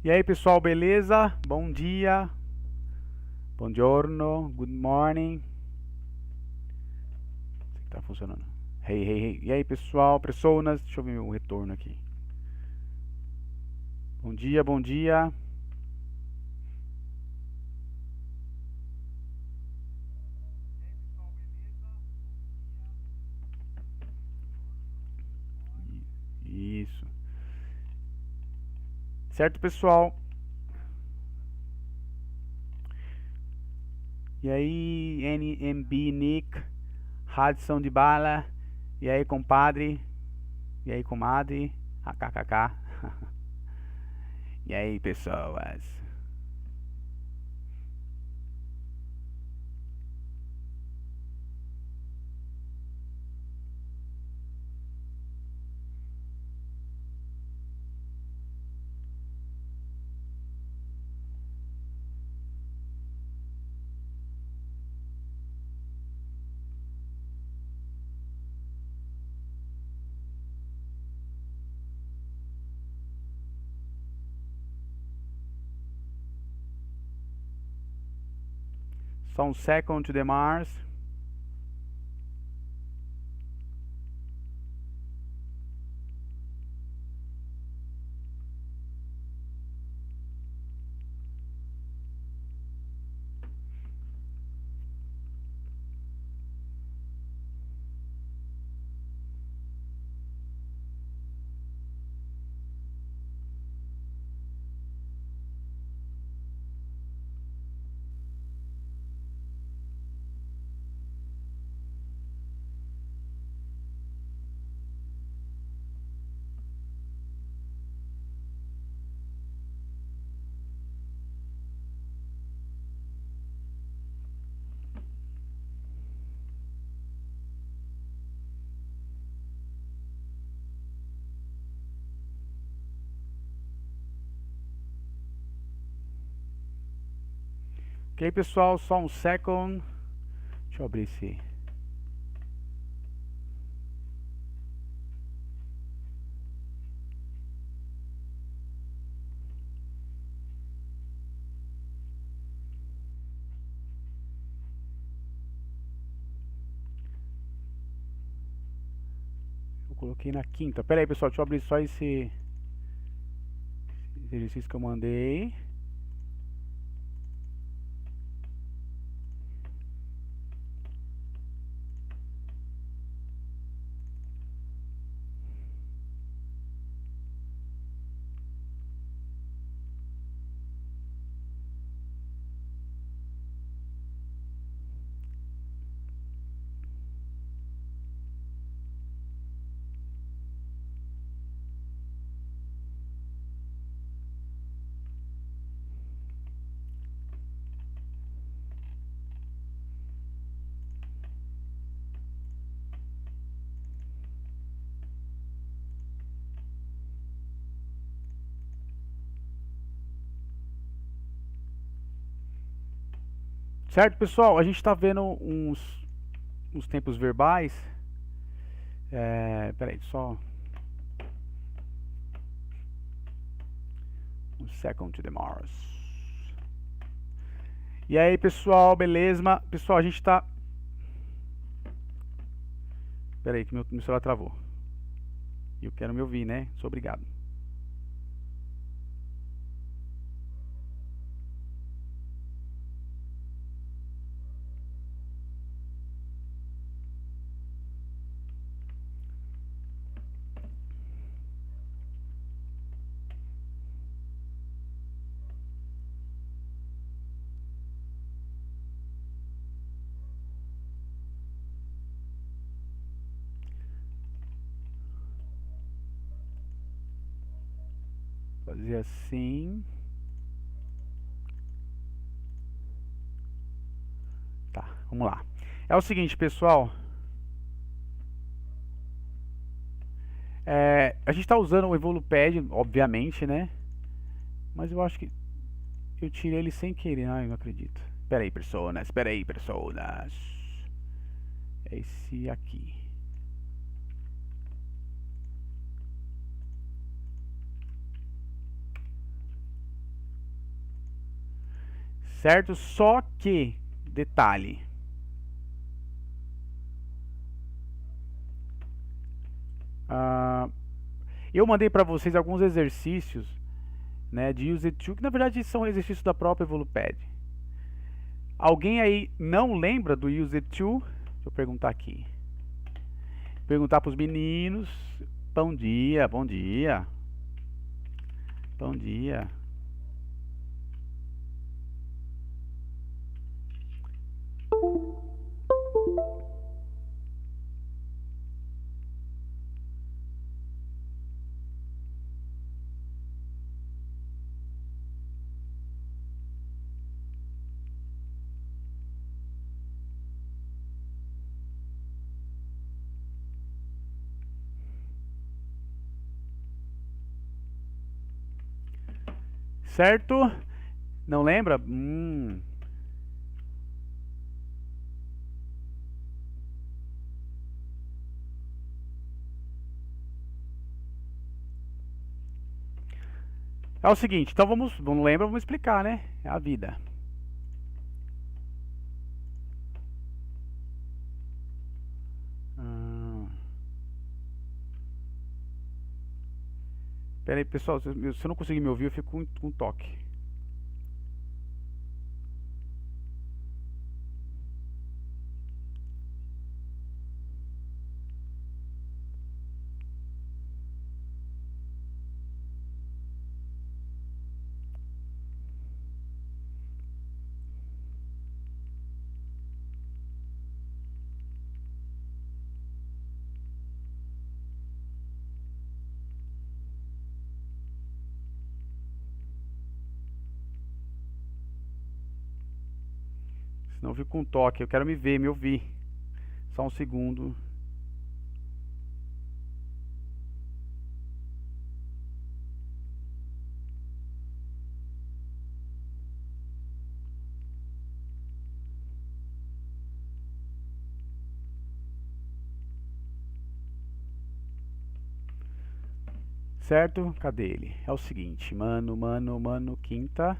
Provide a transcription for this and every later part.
E aí, pessoal, beleza? Bom dia, buongiorno, good morning. Sei que tá funcionando. Hey, hey, hey. E aí, pessoal, pessoas, deixa eu ver o retorno aqui. Bom dia, bom dia. Isso. Certo, pessoal? E aí, NMB, Nick, Hudson de Bala. E aí, compadre? E aí, comadre? AKKK. E aí, pessoas? Só um second to the Mars. Ok, pessoal, só um second. Deixa eu abrir esse. Eu coloquei na quinta. Pera aí, pessoal, deixa eu abrir só esse exercício que eu mandei. Certo, pessoal? A gente está vendo uns tempos verbais. Peraí, só um second to the Mars. E aí, pessoal, beleza? Pessoal, a gente tá. Peraí, que meu celular travou. E eu quero me ouvir, né? Sou obrigado. Fazer assim. Tá, vamos lá. É o seguinte, pessoal. A gente está usando o Evolupad, obviamente, né? Mas eu acho que eu tirei ele sem querer. Ai, não acredito. Espera aí, personas. Espera aí, personas. É esse aqui. certo? Só que, detalhe, eu mandei para vocês alguns exercícios, né, de Use It To, que na verdade são exercícios da própria Evolupad. Alguém aí não lembra do Use It To? Deixa eu perguntar aqui. Perguntar para os meninos. Bom dia, bom dia. Bom dia. Certo? Não lembra? É o seguinte, então vamos lembra, vamos explicar, né? É a vida. Pera aí, pessoal, se eu não conseguir me ouvir, eu fico com toque. Senão eu fico com toque. Eu quero me ver, me ouvir. Só um segundo. Certo? Cadê ele? É o seguinte, mano, quinta.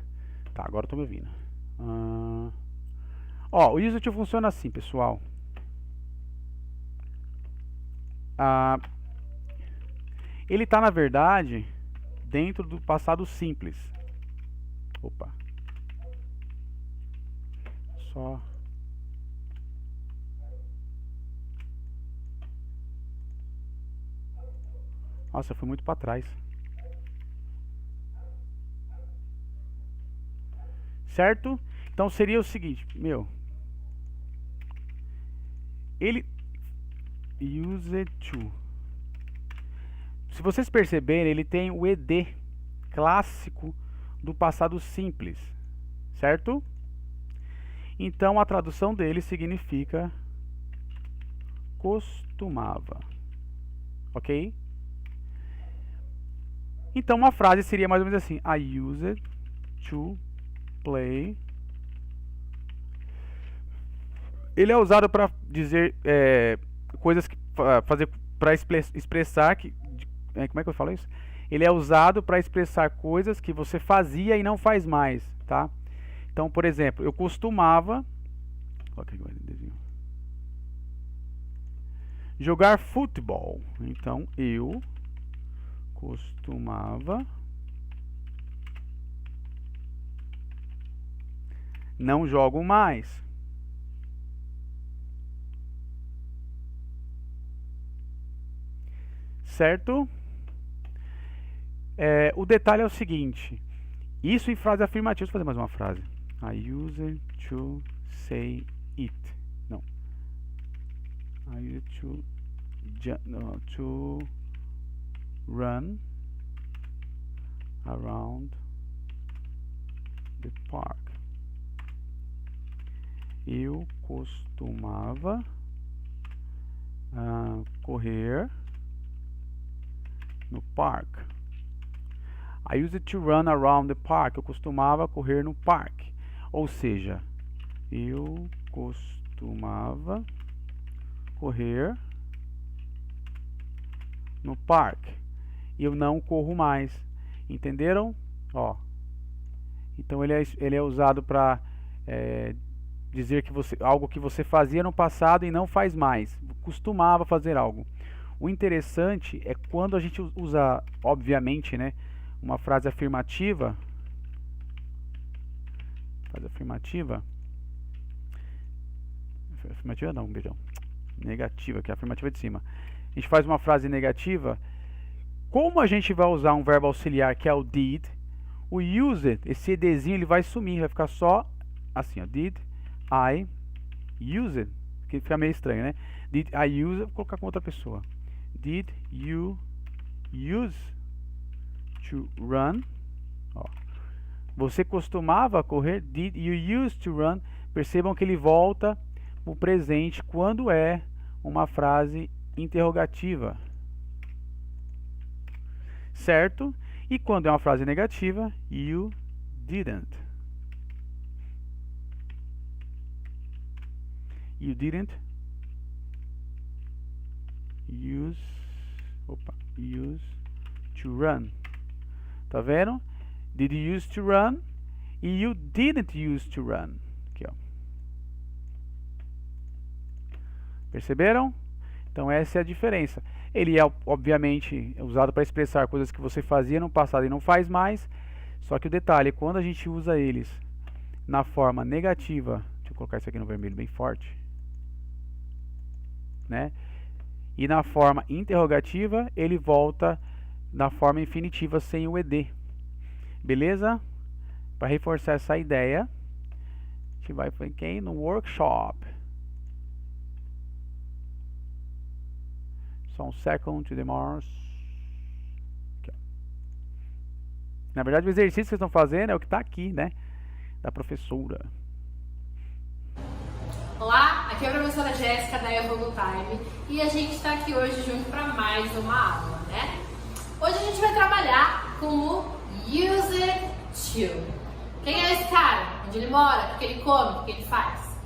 Tá, agora eu tô me ouvindo. Ó, o Use To funciona assim, pessoal. Ele tá, na verdade, dentro do passado simples. Opa. Só... Nossa, eu fui muito para trás. Certo? Então seria o seguinte, ele Use To. Se vocês perceberem, ele tem o ED clássico do passado simples, certo? Então a tradução dele significa costumava, ok? Então uma frase seria mais ou menos assim: I used to play. Ele é usado para dizer coisas que fazer para expressar que como é que eu falo isso? Ele é usado para expressar coisas que você fazia e não faz mais, tá? Então, por exemplo, eu costumava jogar futebol. Então, eu costumava não jogo mais. Certo? O detalhe é o seguinte. Isso em frase afirmativa. Deixa eu fazer mais uma frase. I used to say it. Não. I used to run around the park. Eu costumava correr no parque. I used to run around the park. Eu costumava correr no parque. Ou seja, eu costumava correr no parque. Eu não corro mais. Entenderam? Ó. Então ele é usado para dizer que algo que você fazia no passado e não faz mais, costumava fazer algo. O interessante é quando a gente usa, obviamente, né, uma frase afirmativa. Afirmativa não, beijão. Negativa, que é a afirmativa de cima. A gente faz uma frase negativa. Como a gente vai usar um verbo auxiliar que é o did, o used, esse edzinho ele vai sumir, vai ficar só assim, ó, did I use it, que fica meio estranho, né? Did I use it, vou colocar com outra pessoa. Did you use to run? Ó. Você costumava correr? Did you use to run? Percebam que ele volta o presente quando é uma frase interrogativa, certo? E quando é uma frase negativa, you didn't. You didn't use to run. Tá vendo? Did you use to run? E you didn't use to run. Aqui, ó. Perceberam? Então essa é a diferença. Ele é obviamente usado para expressar coisas que você fazia no passado e não faz mais. Só que o detalhe, quando a gente usa eles na forma negativa, deixa eu colocar isso aqui no vermelho bem forte, né? E na forma interrogativa, ele volta na forma infinitiva sem o ed. Beleza? Para reforçar essa ideia, a gente vai aqui no workshop. Só um second to the Mars. Aqui, na verdade, o exercício que vocês estão fazendo é o que está aqui, né? Da professora. Olá, aqui é a professora Jéssica da Evolu Time e a gente está aqui hoje junto para mais uma aula, né? Hoje a gente vai trabalhar com o use it to. Quem é esse cara? Onde ele mora? O que ele come? O que ele faz?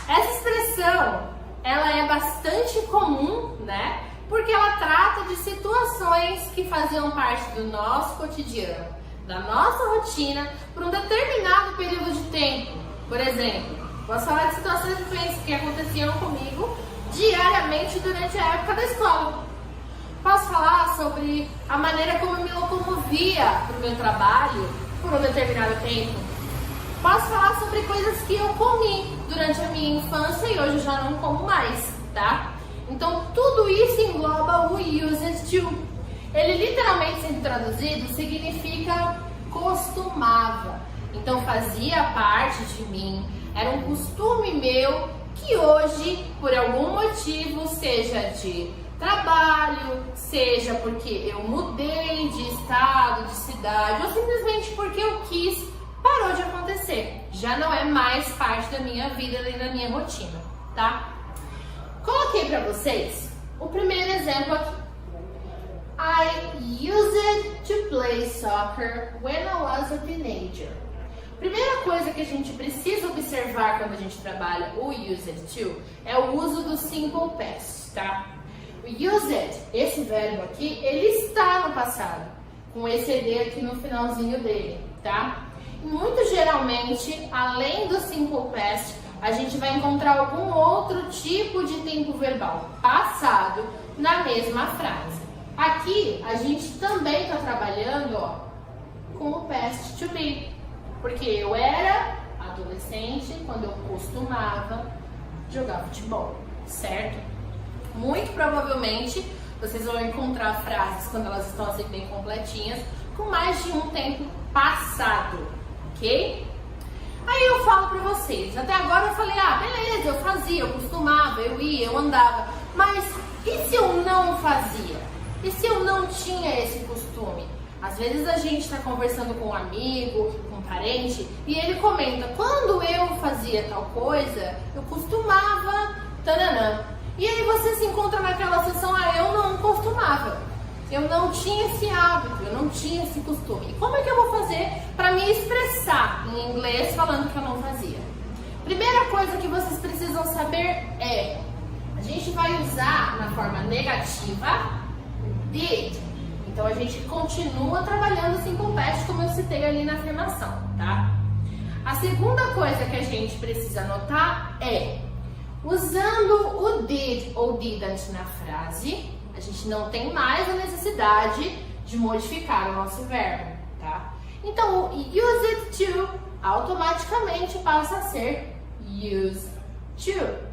Essa expressão, ela é bastante comum, né? Porque ela trata de situações que faziam parte do nosso cotidiano, da nossa rotina, por um determinado período de tempo. Por exemplo, posso falar de situações que aconteciam comigo diariamente durante a época da escola. Posso falar sobre a maneira como eu me locomovia para o meu trabalho por um determinado tempo. Posso falar sobre coisas que eu comi durante a minha infância e hoje eu já não como mais, tá? Então tudo isso engloba o use it to. Ele literalmente sendo traduzido significa costumava. Então fazia parte de mim, era um costume meu que hoje, por algum motivo, seja de trabalho, seja porque eu mudei de estado, de cidade, ou simplesmente porque eu quis, parou de acontecer. Já não é mais parte da minha vida nem da minha rotina, tá? Coloquei para vocês o primeiro exemplo aqui. I used to play soccer when I was a teenager. Primeira coisa que a gente precisa observar quando a gente trabalha o used to é o uso do simple past, tá? O used, esse verbo aqui, ele está no passado, com esse ed aqui no finalzinho dele, tá? E muito geralmente, além do simple past, a gente vai encontrar algum outro tipo de tempo verbal passado na mesma frase. Aqui, a gente também está trabalhando, ó, com o past to be. Porque eu era adolescente quando eu costumava jogar futebol, certo? Muito provavelmente vocês vão encontrar frases quando elas estão assim bem completinhas, com mais de um tempo passado, ok? Aí eu falo pra vocês, até agora eu falei, beleza, eu fazia, eu costumava, eu ia, eu andava, mas e se eu não fazia? E se eu não tinha esse costume? Às vezes a gente está conversando com um amigo, com um parente, e ele comenta, quando eu fazia tal coisa, eu costumava, tananã. E aí você se encontra naquela situação, eu não costumava, eu não tinha esse hábito, eu não tinha esse costume. E como é que eu vou fazer para me expressar em inglês falando que eu não fazia? Primeira coisa que vocês precisam saber é, a gente vai usar na forma negativa, did. Então a gente continua trabalhando o simple past como eu citei ali na afirmação, tá? A segunda coisa que a gente precisa notar é, usando o did ou didn't na frase, a gente não tem mais a necessidade de modificar o nosso verbo, tá? Então, o use it to automaticamente passa a ser used to.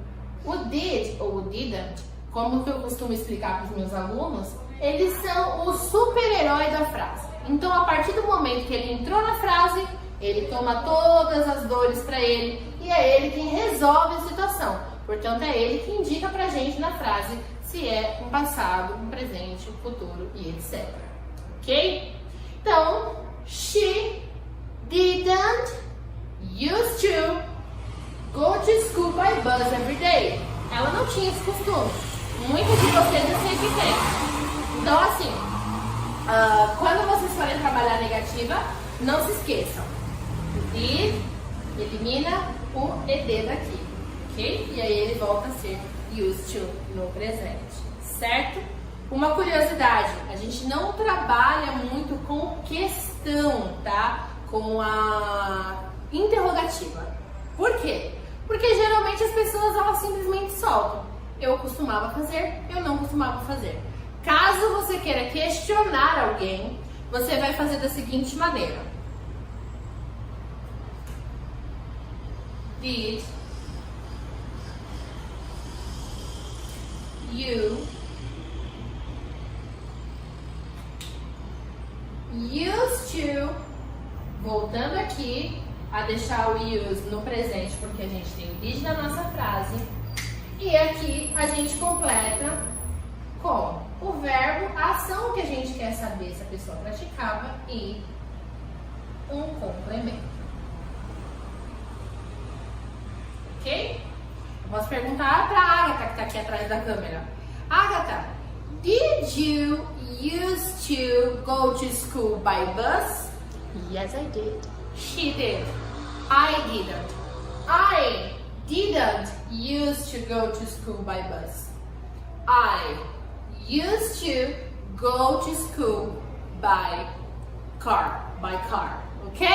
O did ou o didn't, como que eu costumo explicar para os meus alunos, eles são o super-herói da frase. Então, a partir do momento que ele entrou na frase, ele toma todas as dores para ele e é ele quem resolve a situação. Portanto, é ele que indica pra gente na frase se é um passado, um presente, um futuro e etc. Ok? Então, she didn't used to go to school by bus every day. Ela não tinha esse costume. Muitos de vocês eu sei que tem. Então, assim, quando vocês forem trabalhar negativa, não se esqueçam. O did elimina o ed daqui, ok? E aí ele volta a ser used to no presente, certo? Uma curiosidade, a gente não trabalha muito com questão, tá? Com a interrogativa. Por quê? Porque geralmente as pessoas elas simplesmente soltam. Eu costumava fazer, eu não costumava fazer. Caso você queira questionar alguém, você vai fazer da seguinte maneira. Did you used to, voltando aqui a deixar o use no presente, porque a gente tem o did na nossa frase, e aqui a gente completa com o verbo, a ação que a gente quer saber se a pessoa praticava e um complemento. Ok? Eu posso perguntar para a Agatha que está aqui atrás da câmera. Agatha, did you used to go to school by bus? Yes, I did. She did. I didn't. I didn't used to go to school by bus. I used to go to school by car. Ok?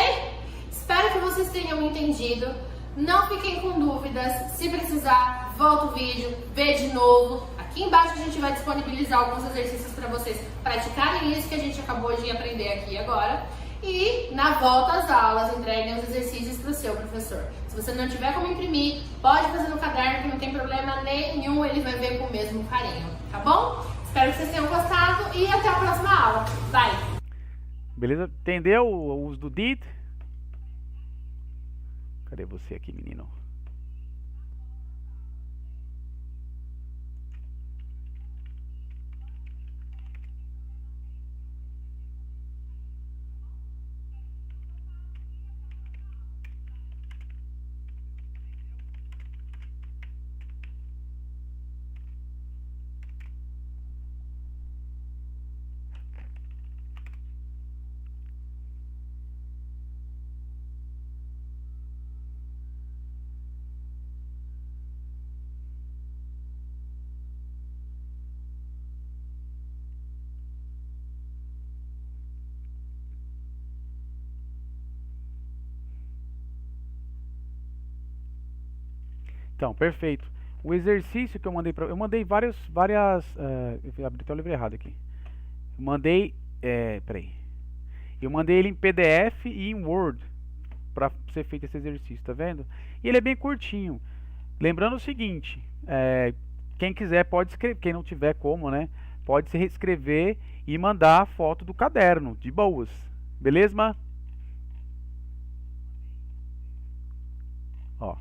Espero que vocês tenham entendido. Não fiquem com dúvidas. Se precisar, volta o vídeo, vê de novo. Aqui embaixo a gente vai disponibilizar alguns exercícios para vocês praticarem isso que a gente acabou de aprender aqui agora. E na volta às aulas, entreguem os exercícios para o seu professor. Se você não tiver como imprimir, pode fazer no caderno, que não tem problema nenhum, ele vai ver com o mesmo carinho, tá bom? Espero que vocês tenham gostado e até a próxima aula. Bye! Beleza? Entendeu o uso do did? Cadê você aqui, menino? Então, perfeito. O exercício que eu mandei eu mandei várias, eu abri até o livro errado aqui. Eu mandei, peraí. Eu mandei ele em PDF e em Word para ser feito esse exercício, tá vendo? E ele é bem curtinho. Lembrando o seguinte, quem quiser pode escrever, quem não tiver como, né? Pode se reescrever e mandar a foto do caderno, de boas. Beleza? Ó.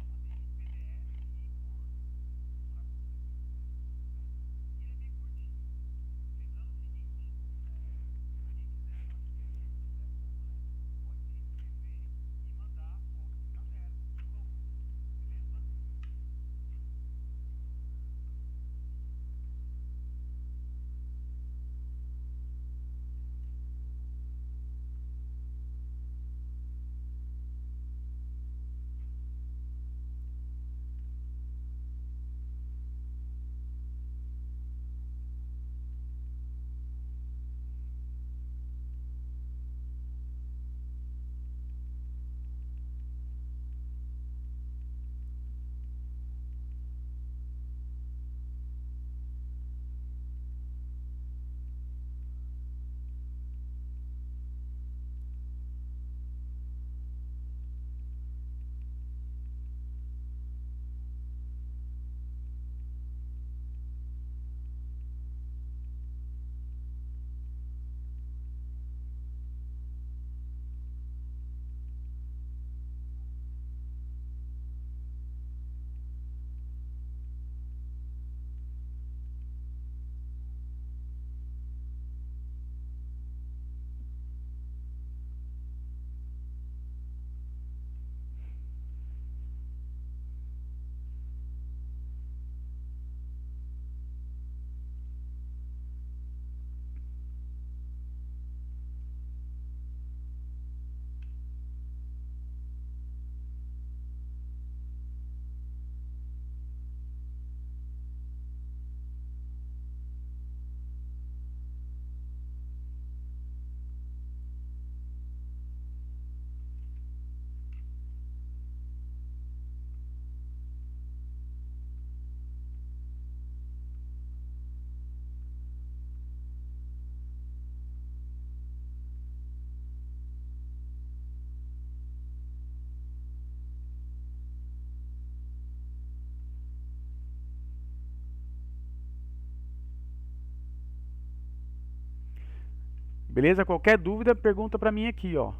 Beleza? Qualquer dúvida, pergunta pra mim aqui, ó.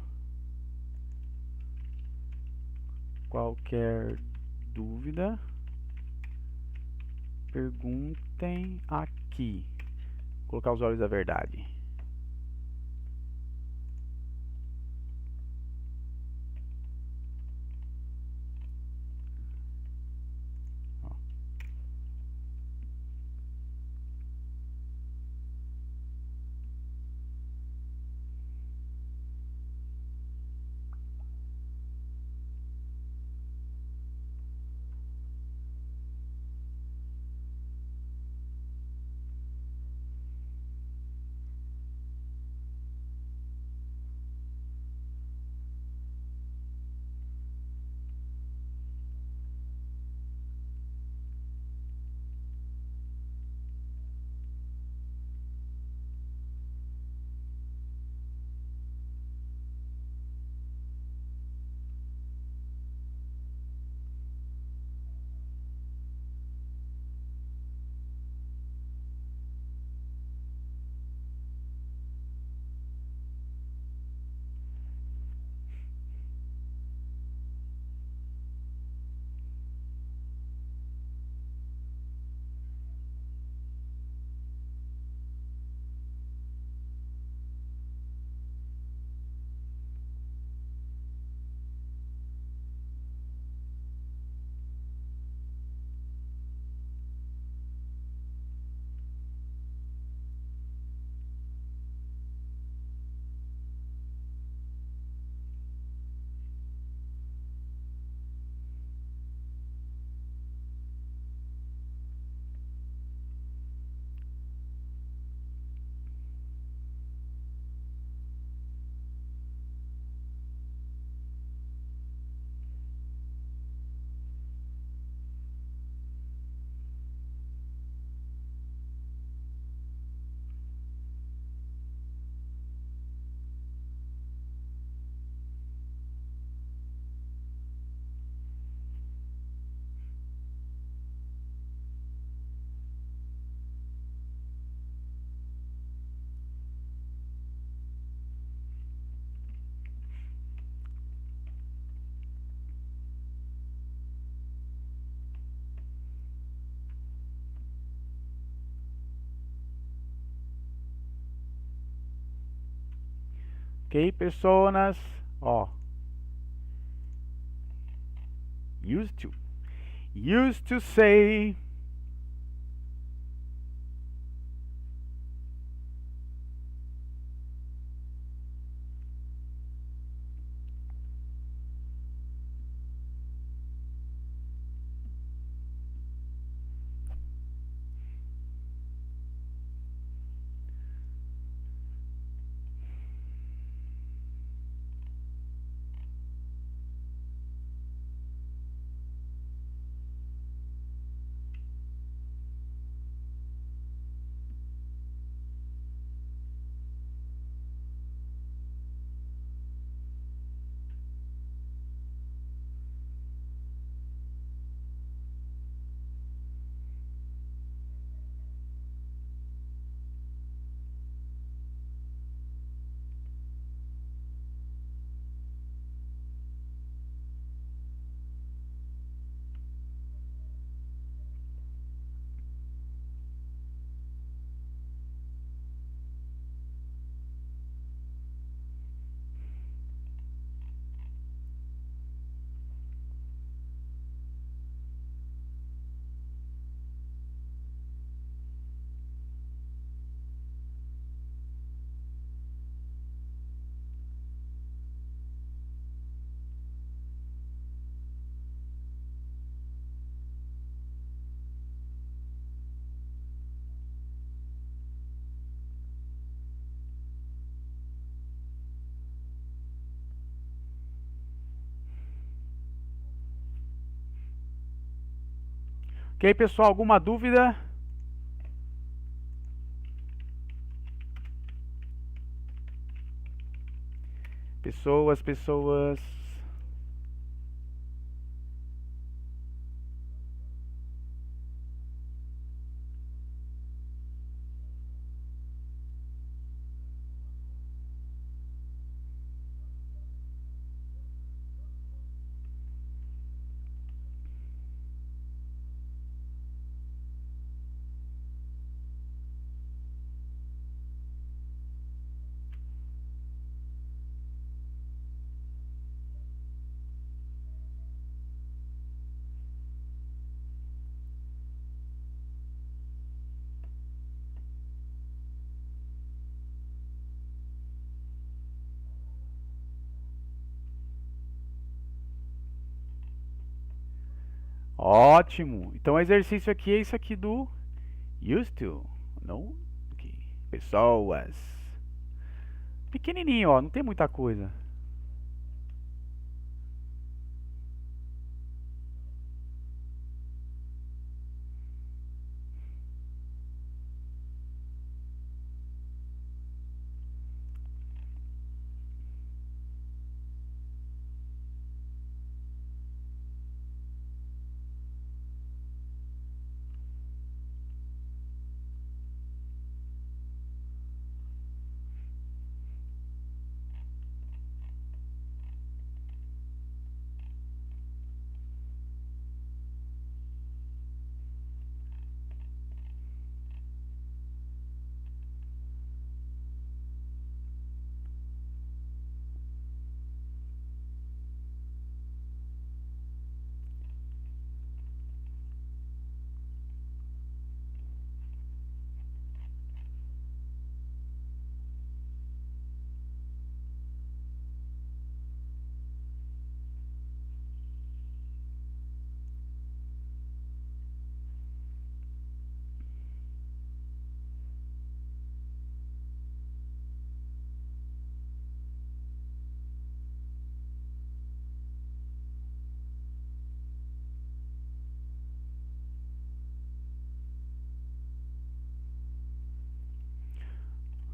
Qualquer dúvida, perguntem aqui. Vou colocar os olhos da verdade. Ó. Ok, personas, ó. Used to say. Ok, pessoal, alguma dúvida? Pessoas. Ótimo. Então o exercício aqui é isso aqui do used to. Não? Aqui. Pessoas. Pequenininho, ó. Não tem muita coisa.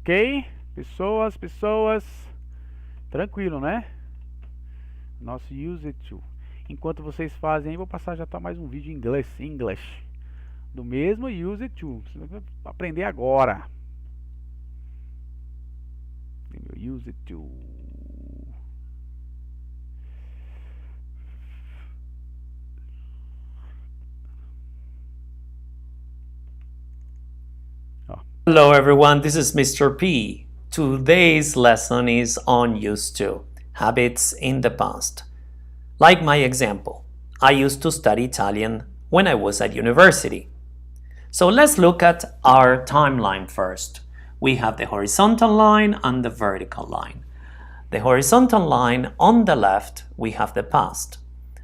Ok? Pessoas. Tranquilo, né? Nosso use it to. Enquanto vocês fazem aí, vou passar já tá mais um vídeo em inglês. English. Do mesmo use it to. Você vai aprender agora. Use it to. Hello everyone, this is Mr. P. Today's lesson is on used to, habits in the past. Like my example, I used to study Italian when I was at university. So let's look at our timeline first. We have the horizontal line and the vertical line. The horizontal line on the left, we have the past,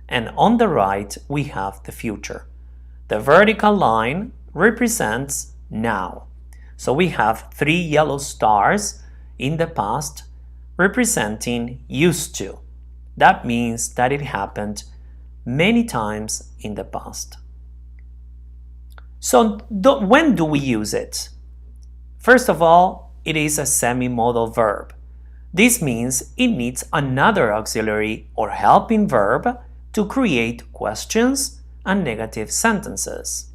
and on the right, we have the future. The vertical line represents now. So we have 3 yellow stars in the past representing used to. That means that it happened many times in the past. So when do we use it? First of all, it is a semi-modal verb. This means it needs another auxiliary or helping verb to create questions and negative sentences.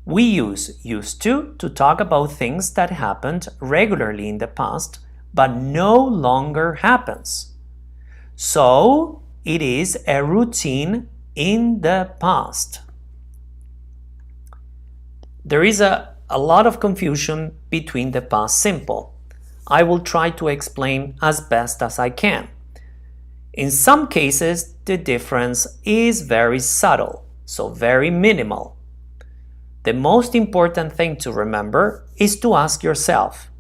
We use used to talk about things that happened regularly in the past but no longer happens. So it is a routine in the past. There is a lot of confusion between the past simple. I will try to explain as best as I can. In some cases, the difference is very subtle, so very minimal. The most important thing to remember is to ask yourself,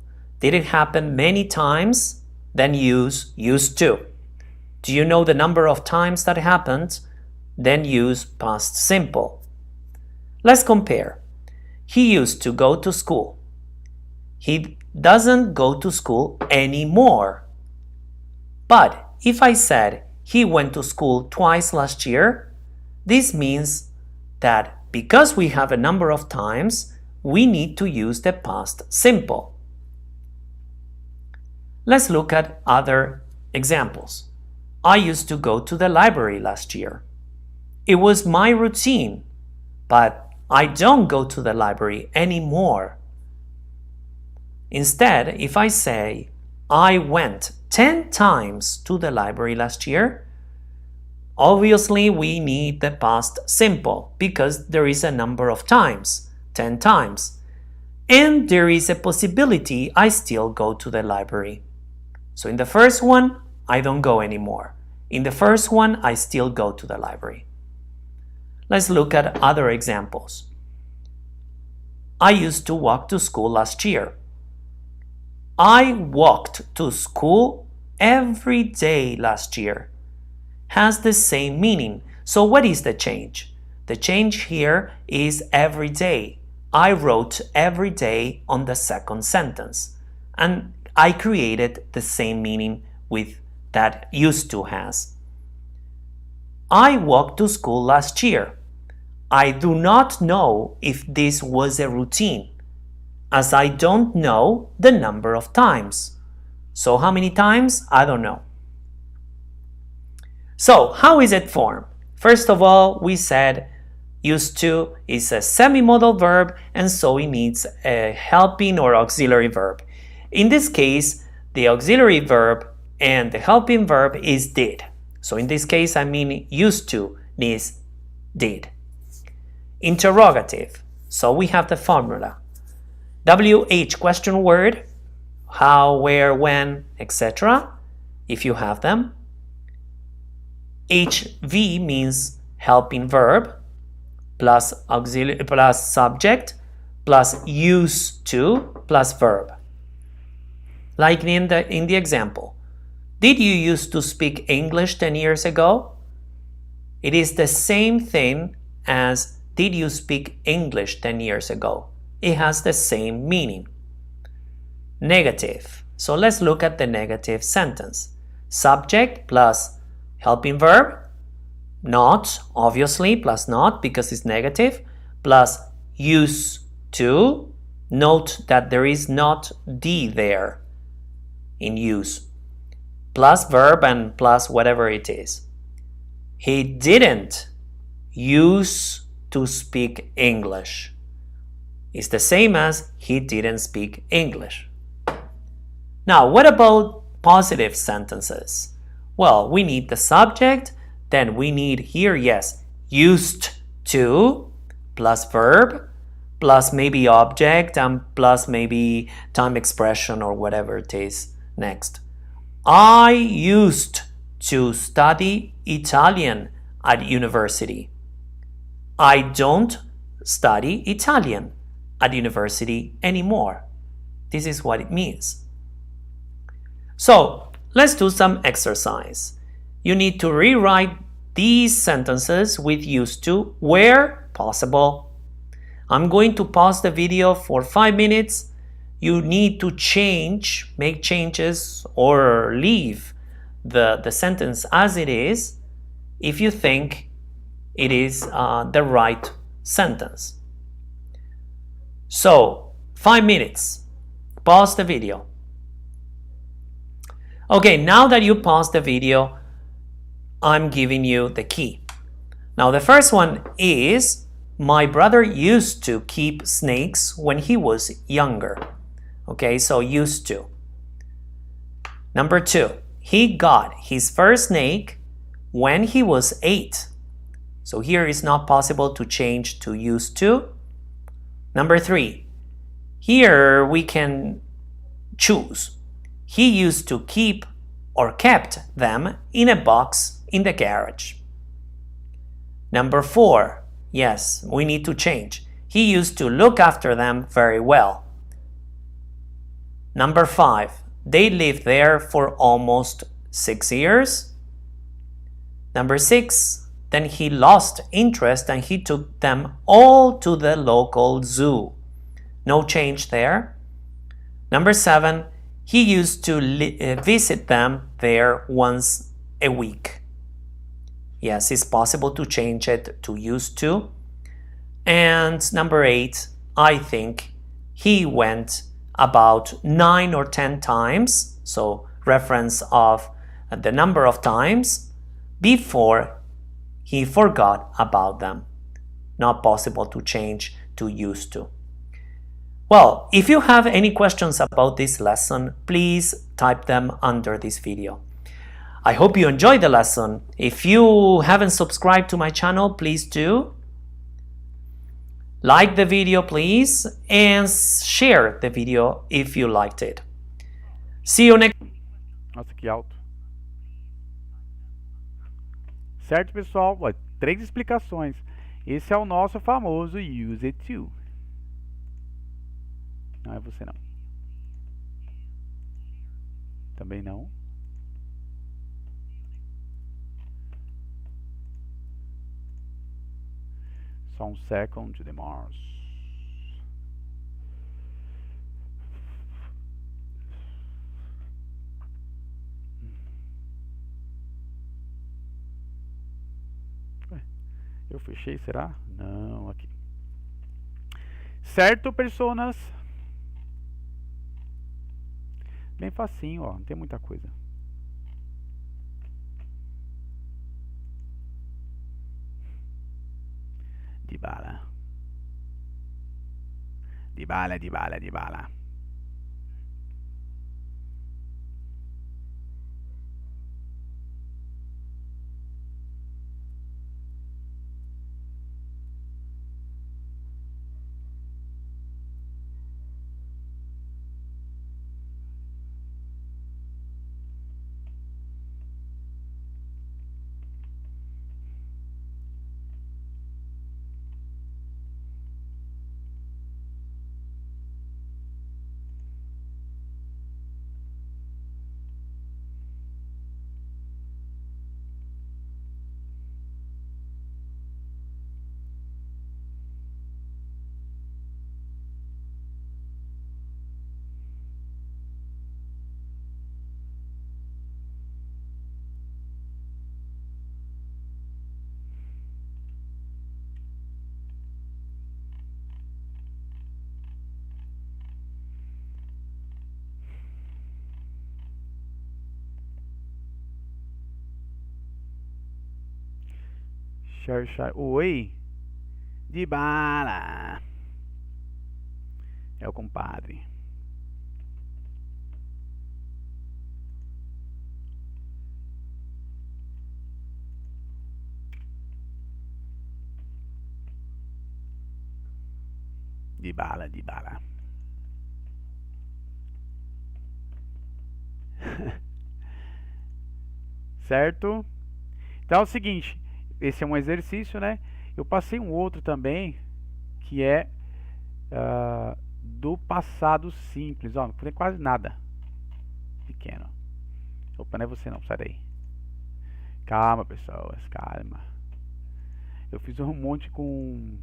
did it happen many times? Then use used to. Do you know the number of times that happened? Then use past simple. Let's compare. He used to go to school. He doesn't go to school anymore. But if I said he went to school twice last year, this means that because we have a number of times, we need to use the past simple. Let's look at other examples. I used to go to the library last year. It was my routine, but I don't go to the library anymore. Instead, if I say, I went 10 times to the library last year, obviously, we need the past simple because there is a number of times, 10 times. And there is a possibility I still go to the library. So in the first one, I don't go anymore. In the first one, I still go to the library. Let's look at other examples. I used to walk to school last year. I walked to school every day last year. Has the same meaning. So what is the change? The change here is every day. I wrote every day on the second sentence, and I created the same meaning with that used to has. I walked to school last year. I do not know if this was a routine, as I don't know the number of times. So how many times? I don't know. So how is it formed? First of all, we said used to is a semi-modal verb, and so it needs a helping or auxiliary verb. In this case, the auxiliary verb and the helping verb is did. So in this case, I mean used to needs did. Interrogative. So we have the formula. WH question word, how, where, when, etc. if you have them. HV means helping verb plus auxiliary plus subject plus used to plus verb. Like in the example, did you used to speak English 10 years ago? It is the same thing as did you speak English 10 years ago? It has the same meaning. Negative. So let's look at the negative sentence. Subject plus helping verb, not, obviously, plus not because it's negative, plus used to. Note that there is not D there in use. Plus verb and plus whatever it is. He didn't use to speak English. It's the same as he didn't speak English. Now, what about positive sentences? Well, we need the subject, then we need here, yes, used to plus verb plus maybe object and plus maybe time expression or whatever it is next. I used to study Italian at university. I don't study Italian at university anymore. This is what it means. So let's do some exercise. You need to rewrite these sentences with used to where possible. I'm going to pause the video for 5 minutes. You need to change, make changes or leave the sentence as it is if you think it is the right sentence. So 5 minutes. Pause the video. Okay, now that you paused the video, I'm giving you the key. Now the first one is, my brother used to keep snakes when he was younger. Okay, so used to. Number 2, he got his first snake when he was 8. So here is not possible to change to used to. Number 3, here we can choose. He used to keep or kept them in a box in the garage. Number 4, yes, we need to change. He used to look after them very well. Number 5, they lived there for almost 6 years. Number 6, then he lost interest and he took them all to the local zoo. No change there. Number 7, he used to visit them there once a week. Yes, it's possible to change it to used to. And number 8, I think he went about 9 or 10 times, so reference of the number of times, before he forgot about them. Not possible to change to used to. Well, if you have any questions about this lesson, please type them under this video. I hope you enjoyed the lesson. If you haven't subscribed to my channel, please do. Like the video, please, and share the video if you liked it. See you next. Nossa, que alto. Certo, pessoal? Ó, 3 explicações. Esse é o nosso famoso use it to. Não é você não. Também não. Só um second de Mars. Eu fechei, será? Não, aqui. Certo, personas? Bem facinho, ó, não tem muita coisa. Dybala. Dybala, Dybala, Dybala. Oi, Dybala. É o compadre. Dybala, Dybala. Certo? Então é o seguinte, esse é um exercício, né? Eu passei um outro também, que é do passado simples. Ó, não tem quase nada pequeno. Opa, não é você não, sai daí. Calma, pessoas, calma. Eu fiz um monte com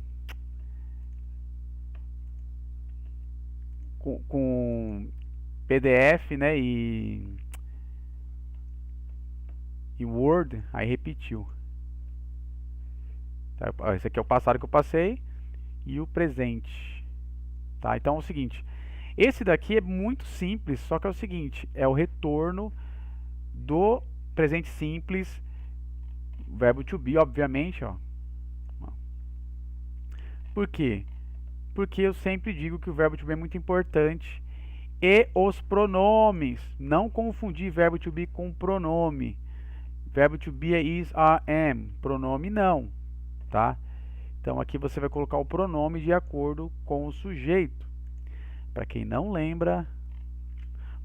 PDF, né? E Word, aí repetiu. Tá, esse aqui é o passado que eu passei e o presente. Tá? Então é o seguinte, esse daqui é muito simples, só que é o seguinte, é o retorno do presente simples, verbo to be, obviamente, ó. Por quê? Porque eu sempre digo que o verbo to be é muito importante. E os pronomes, não confundir verbo to be com pronome. Verbo to be é is, are, am, pronome não, tá? Então aqui você vai colocar o pronome de acordo com o sujeito. Para quem não lembra,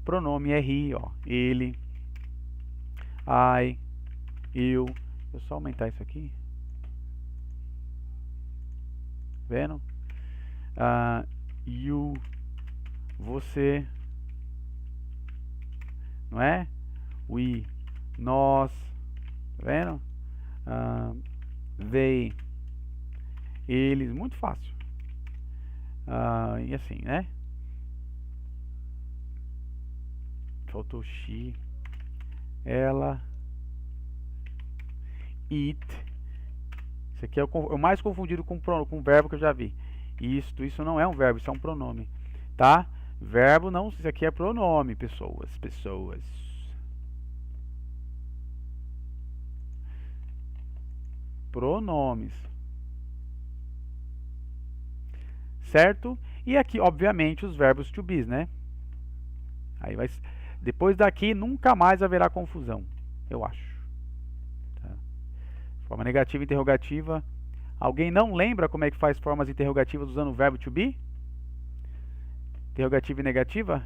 pronome é he, ó, ele, I, eu. Deixa eu só aumentar isso aqui. Vendo? You, você, não é? We, nós, tá vendo? They, eles, muito fácil. E assim, né? Faltou she, ela, it. Isso aqui é o mais confundido com verbo que eu já vi. Isso não é um verbo, isso é um pronome, tá? Verbo não, isso aqui é pronome, pessoas. Pronomes. Certo? E aqui, obviamente, os verbos to be, né? Aí vai, depois daqui nunca mais haverá confusão, eu acho. Tá? Forma negativa e interrogativa. Alguém não lembra como é que faz formas interrogativas usando o verbo to be? Interrogativa e negativa?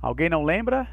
Alguém não lembra?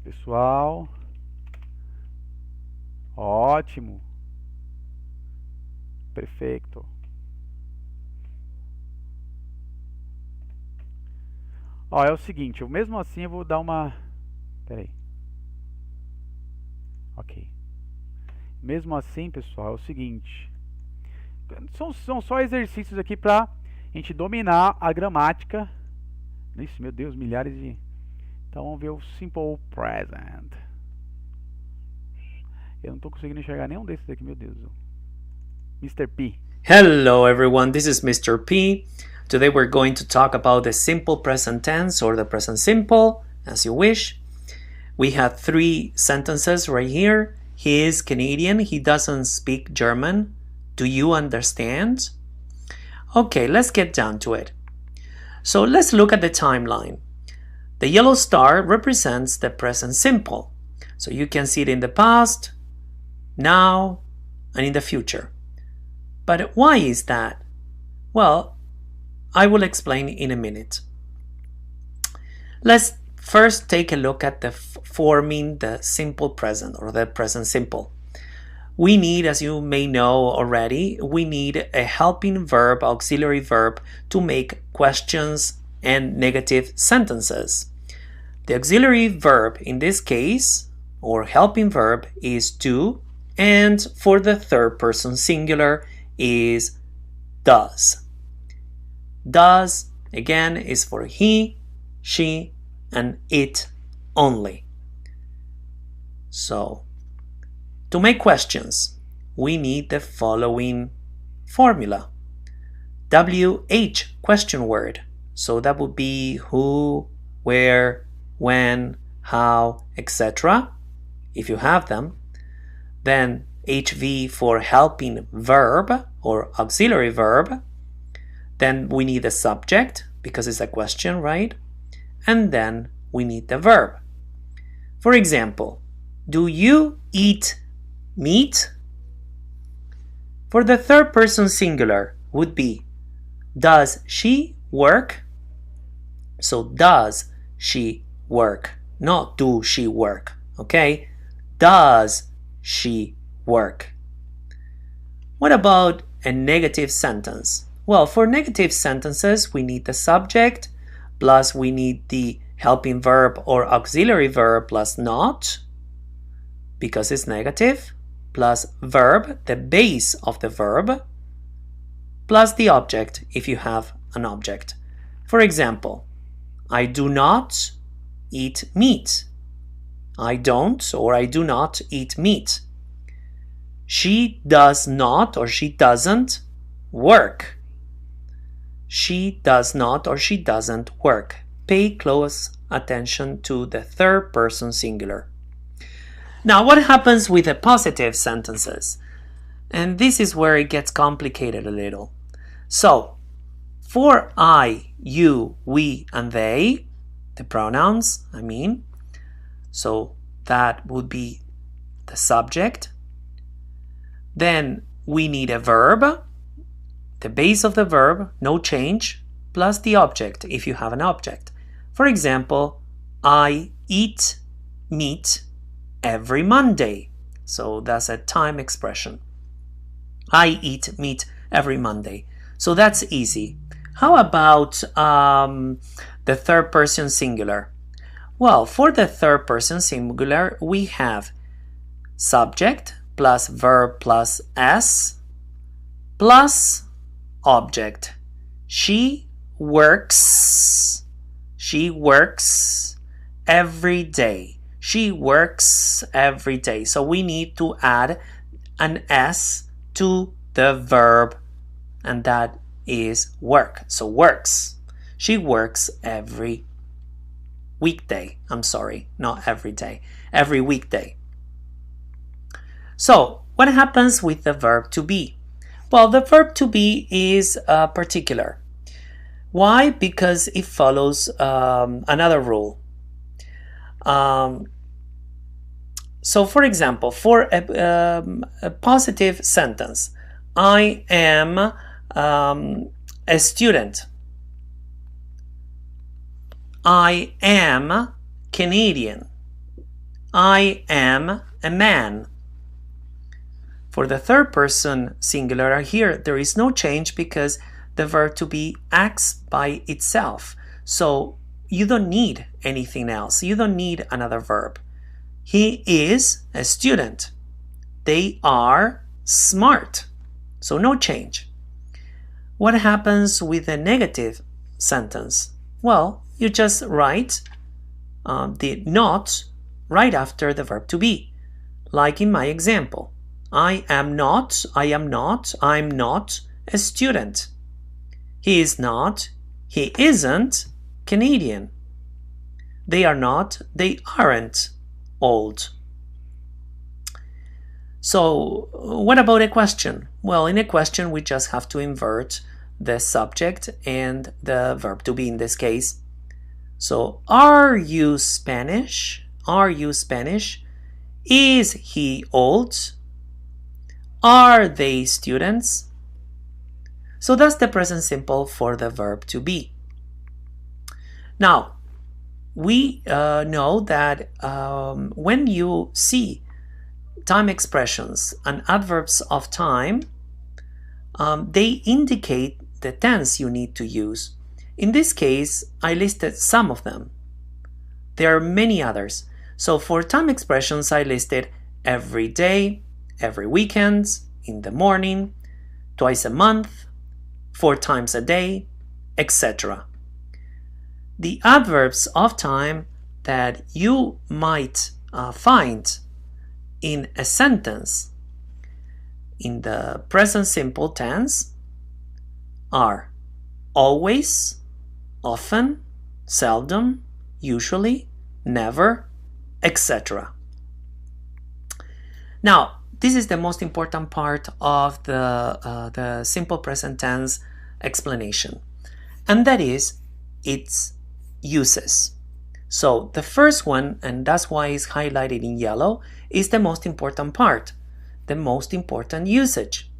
Pessoal, ótimo, perfeito. Ó, é o seguinte, eu mesmo assim eu vou dar uma... Pera aí. Ok. Mesmo assim, pessoal, é o seguinte. São só exercícios aqui pra gente dominar a gramática. Isso, meu Deus, milhares de... Então vamos ver o Simple Present. Eu não tô conseguindo enxergar nenhum desses aqui, meu Deus. Mr. P. Hello everyone, this is Mr. P. Today we're going to talk about the simple present tense or the present simple, as you wish. We have 3 sentences right here. He is Canadian, he doesn't speak German. Do you understand? Okay, let's get down to it. So let's look at the timeline. The yellow star represents the present simple. So you can see it in the past, now, and in the future. But why is that? Well, I will explain in a minute. Let's first take a look at the forming the simple present or the present simple. We need, as you may know already, we need a helping verb, auxiliary verb to make questions and negative sentences. The auxiliary verb in this case, or helping verb, is do, and for the third person singular is does. Does, again, is for he, she, and it only. So, to make questions, we need the following formula. WH, question word. So that would be who, where, when, how, etc. if you have them. Then HV for helping verb or auxiliary verb. Then we need a subject because it's a question, right? And then we need the verb. For example, do you eat meat? For the third person singular would be, does she work? So does she work, not do she work, okay? Does she work? What about a negative sentence? Well, for negative sentences, we need the subject, plus we need the helping verb or auxiliary verb plus not, because it's negative, plus verb, the base of the verb, plus the object if you have an object. For example, I do not eat meat. I don't or I do not eat meat. She does not or she doesn't work. She does not or she doesn't work. Pay close attention to the third person singular. Now, what happens with the positive sentences? And this is where it gets complicated a little. So, for I, you, we, and they, the pronouns, so that would be the subject. Then we need a verb, the base of the verb, no change, plus the object if you have an object. For example, I eat meat every Monday. So that's a time expression. I eat meat every Monday. So that's easy. How about the third person singular? Well, for the third person singular, we have subject plus verb plus s plus object. She works. She works every day. She works every day. So we need to add an S to the verb, and that is work. So works. She works every weekday. I'm sorry, not every day. Every weekday. So what happens with the verb to be? Well, the verb to be is particular. Why? Because it follows another rule. So for example, for a positive sentence, I am a student. I am Canadian. I am a man. For the third person singular here, there is no change because the verb to be acts by itself. So you don't need anything else. You don't need another verb. He is a student. They are smart. So no change. What happens with a negative sentence? Well, you just write the not right after the verb to be. Like in my example. I'm not a student. He is not, he isn't Canadian. They are not, they aren't old. So what about a question? Well, in a question we just have to invert the subject and the verb to be in this case. So are you Spanish? Are you Spanish? Is he old? Are they students? So that's the present simple for the verb to be. Now, we know that when you see time expressions and adverbs of time, they indicate the tense you need to use. In this case, I listed some of them. There are many others. So for time expressions, I listed every day, every weekend, in the morning, twice a month, 4 times a day, etc. The adverbs of time that you might find in a sentence in the present simple tense are always, often, seldom, usually, never, etc. Now, this is the most important part of the simple present tense explanation, and that is its uses. So the first one, and that's why it's highlighted in yellow, is the most important part, the most important usage.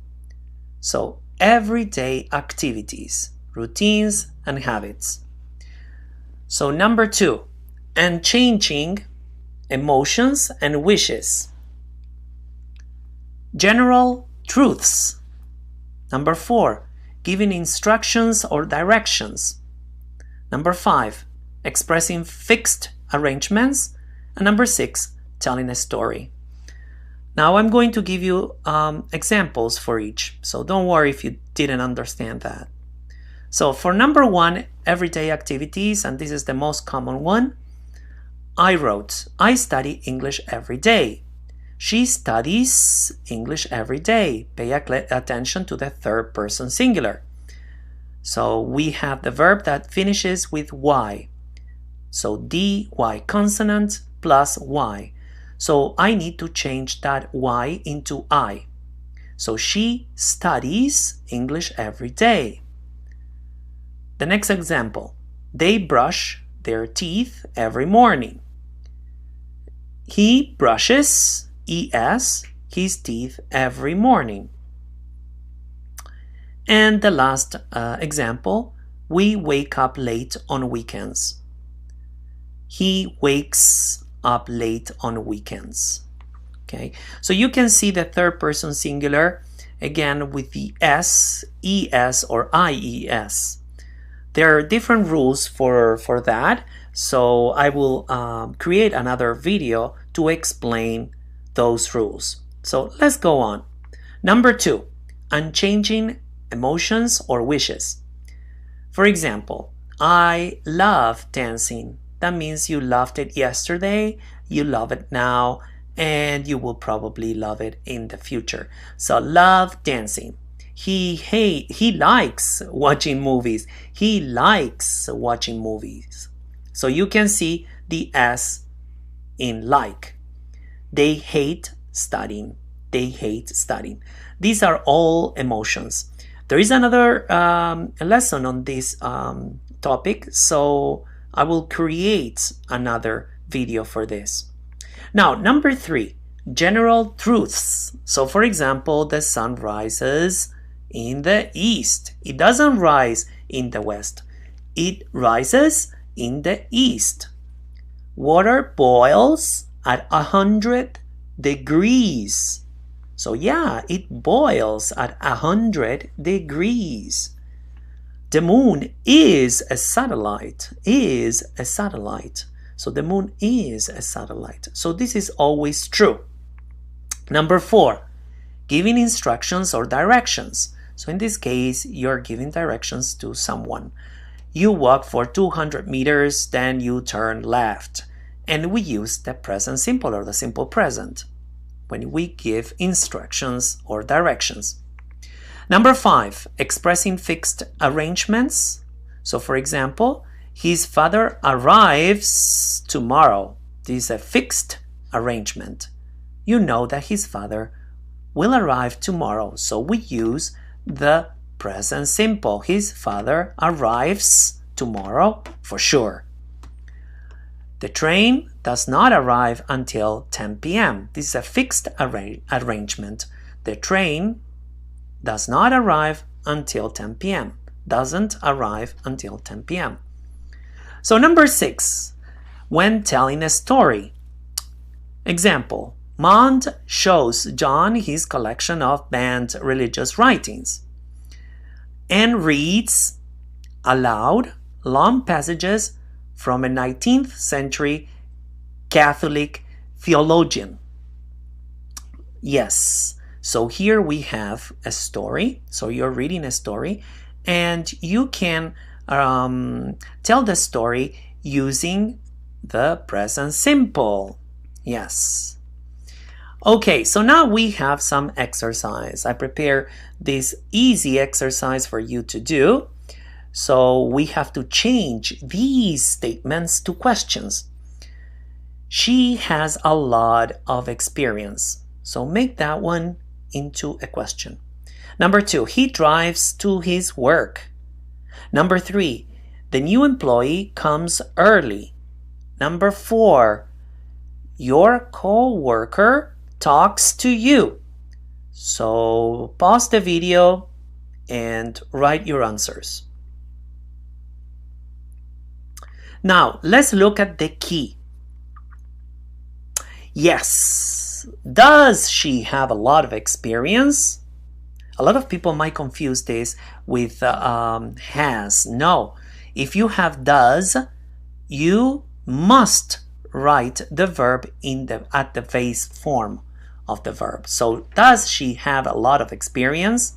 So everyday activities, routines, and habits. So number 2, and changing emotions and wishes. General truths. Number 4, giving instructions or directions. Number 5, expressing fixed arrangements. And number 6, telling a story. Now I'm going to give you examples for each, so don't worry if you didn't understand that. So for number 1, everyday activities, and this is the most common one, I wrote, I study English every day. She studies English every day. Pay attention to the third person singular. So we have the verb that finishes with Y. So dy consonant plus Y. So I need to change that Y into I. So she studies English every day. The next example, they brush their teeth every morning. He brushes, ES, his teeth every morning. And the last example, we wake up late on weekends. He wakes up late on weekends. Okay, so you can see the third person singular again with the S, ES, or IES. There are different rules for that, so I will create another video to explain those rules. So let's go on. Number 2, unchanging emotions or wishes. For example, I love dancing. That means you loved it yesterday, you love it now, and you will probably love it in the future. So love dancing. He likes watching movies. He likes watching movies. So you can see the S in like. They hate studying. They hate studying. These are all emotions. There is another lesson on this topic, so I will create another video for this. Now, number 3, general truths. So, for example, the sun rises in the east. It doesn't rise in the west. It rises in the east. Water boils at 100 degrees. So yeah, it boils at 100 degrees. The moon is a satellite, is a satellite. So the moon is a satellite. So this is always true. Number 4, giving instructions or directions. So in this case, you're giving directions to someone. You walk for 200 meters, then you turn left. And we use the present simple or the simple present when we give instructions or directions. Number 5, expressing fixed arrangements. So for example, his father arrives tomorrow. This is a fixed arrangement. You know that his father will arrive tomorrow. So we use the present simple. His father arrives tomorrow for sure. The train does not arrive until 10 p.m. This is a fixed arrangement. The train does not arrive until 10 p.m. Doesn't arrive until 10 p.m. So number 6, when telling a story. Example, Mond shows John his collection of banned religious writings and reads aloud long passages from a 19th century Catholic theologian. Yes, so here we have a story. So you're reading a story and you can tell the story using the present simple. Yes. Okay, so now we have some exercise. I prepare this easy exercise for you to do. So we have to change these statements to questions. She has a lot of experience. So make that one into a question. Number 2, he drives to his work. Number 3, the new employee comes early. Number 4, your co-worker talks to you. So pause the video and write your answers. Now, let's look at the key. Yes. Does she have a lot of experience? A lot of people might confuse this with has. No. If you have does, you must write the verb at the base form of the verb. So, does she have a lot of experience?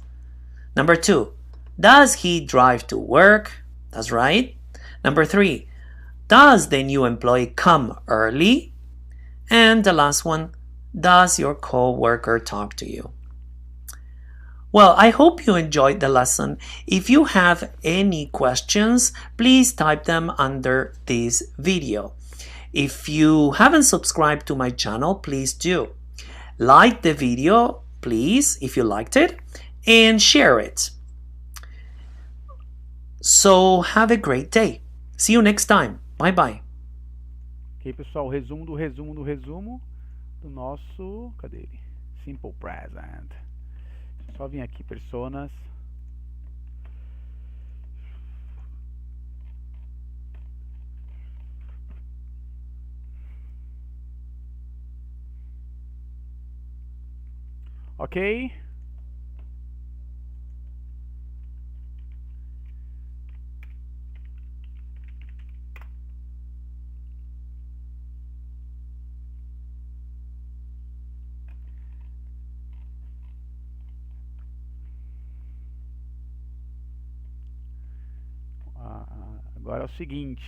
Number 2, does he drive to work? That's right. Number 3, does the new employee come early? And the last one, does your co-worker talk to you? Well, I hope you enjoyed the lesson. If you have any questions, please type them under this video. If you haven't subscribed to my channel, please do. Like the video, please, if you liked it, and share it. So, have a great day. See you next time. Bye bye. Ok, pessoal, resumo do resumo do resumo do nosso, cadê ele? Simple Present. Só vim aqui, personas. Ok. Agora é o seguinte.